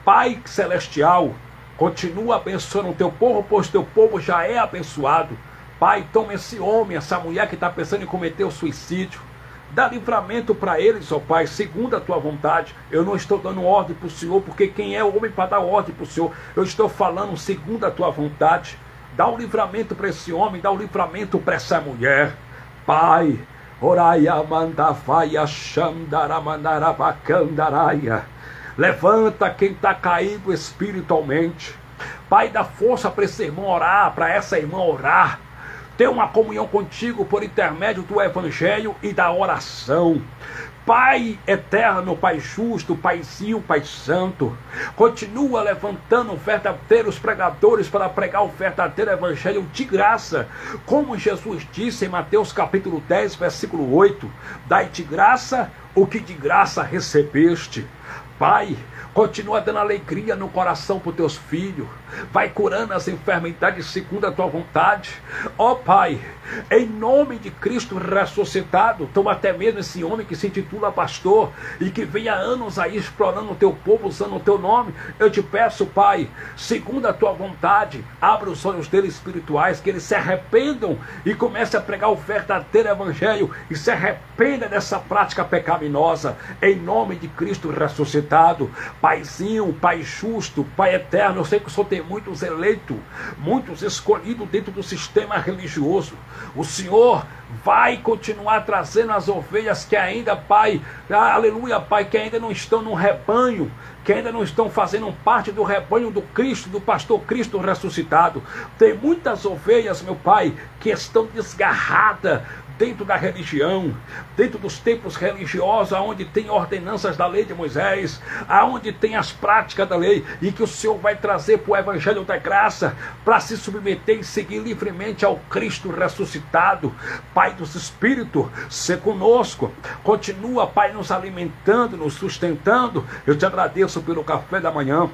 Pai celestial, continua abençoando o teu povo, pois teu povo já é abençoado. Pai, toma esse homem, essa mulher que está pensando em cometer o suicídio, dá livramento para eles, ó Pai, segundo a tua vontade. Eu não estou dando ordem para o Senhor, porque quem é o homem para dar ordem para o Senhor? Eu estou falando segundo a tua vontade. Dá o livramento para esse homem, dá o livramento para essa mulher. Pai, oraia mandavaia xandaramandarabacandaраia. Levanta quem está caído espiritualmente. Pai, dá força para esse irmão orar, para essa irmã orar. Ter uma comunhão contigo por intermédio do evangelho e da oração. Pai eterno, Pai justo, Paizinho, Pai santo, continua levantando verdadeiros pregadores para pregar o verdadeiro evangelho de graça, como Jesus disse em Mateus capítulo 10, versículo 8, dai de graça o que de graça recebeste. Pai, continua dando alegria no coração para os teus filhos. Vai curando as enfermidades segundo a tua vontade. Ó Pai, em nome de Cristo ressuscitado, toma até mesmo esse homem que se intitula pastor e que vem há anos aí explorando o teu povo, usando o teu nome. Eu te peço, Pai, segundo a tua vontade, abra os olhos deles espirituais, que eles se arrependam e comece a pregar o verdadeiro evangelho e se arrependa dessa prática pecaminosa, em nome de Cristo ressuscitado. Paizinho, Pai justo, Pai eterno, eu sei que o Senhor tem muitos eleitos, muitos escolhidos dentro do sistema religioso. O Senhor vai continuar trazendo as ovelhas que ainda, Pai, aleluia, Pai, que ainda não estão no rebanho, que ainda não estão fazendo parte do rebanho do Cristo, do pastor Cristo ressuscitado. Tem muitas ovelhas, meu Pai, que estão desgarradas dentro da religião, dentro dos templos religiosos, onde tem ordenanças da lei de Moisés, aonde tem as práticas da lei, e que o Senhor vai trazer para o evangelho da graça, para se submeter e seguir livremente ao Cristo ressuscitado. Pai dos Espíritos, se conosco, continua, Pai, nos alimentando, nos sustentando. Eu te agradeço pelo café da manhã.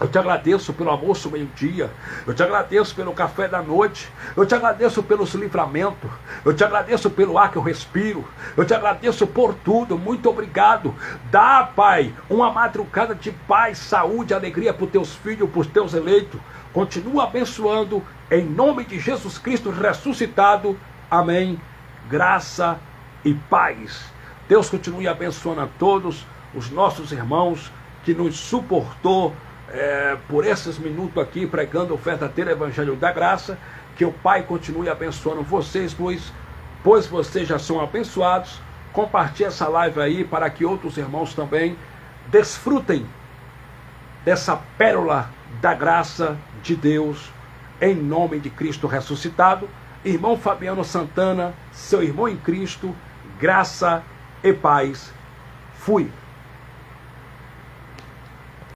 Eu te agradeço pelo almoço meio-dia. Eu te agradeço pelo café da noite. Eu te agradeço pelos livramentos. Eu te agradeço pelo ar que eu respiro. Eu te agradeço por tudo. Muito obrigado. Dá, Pai, uma madrugada de paz, saúde, alegria para os teus filhos, para os teus eleitos. Continua abençoando em nome de Jesus Cristo ressuscitado. Amém. Graça e paz. Deus continue abençoando a todos os nossos irmãos que nos suportou por esses minutos aqui, pregando o verdadeiro Evangelho da Graça. Que o Pai continue abençoando vocês, pois vocês já são abençoados. Compartilhe essa live aí para que outros irmãos também desfrutem dessa pérola da graça de Deus, em nome de Cristo ressuscitado. Irmão Fabiano Santana, seu irmão em Cristo, graça e paz. Fui.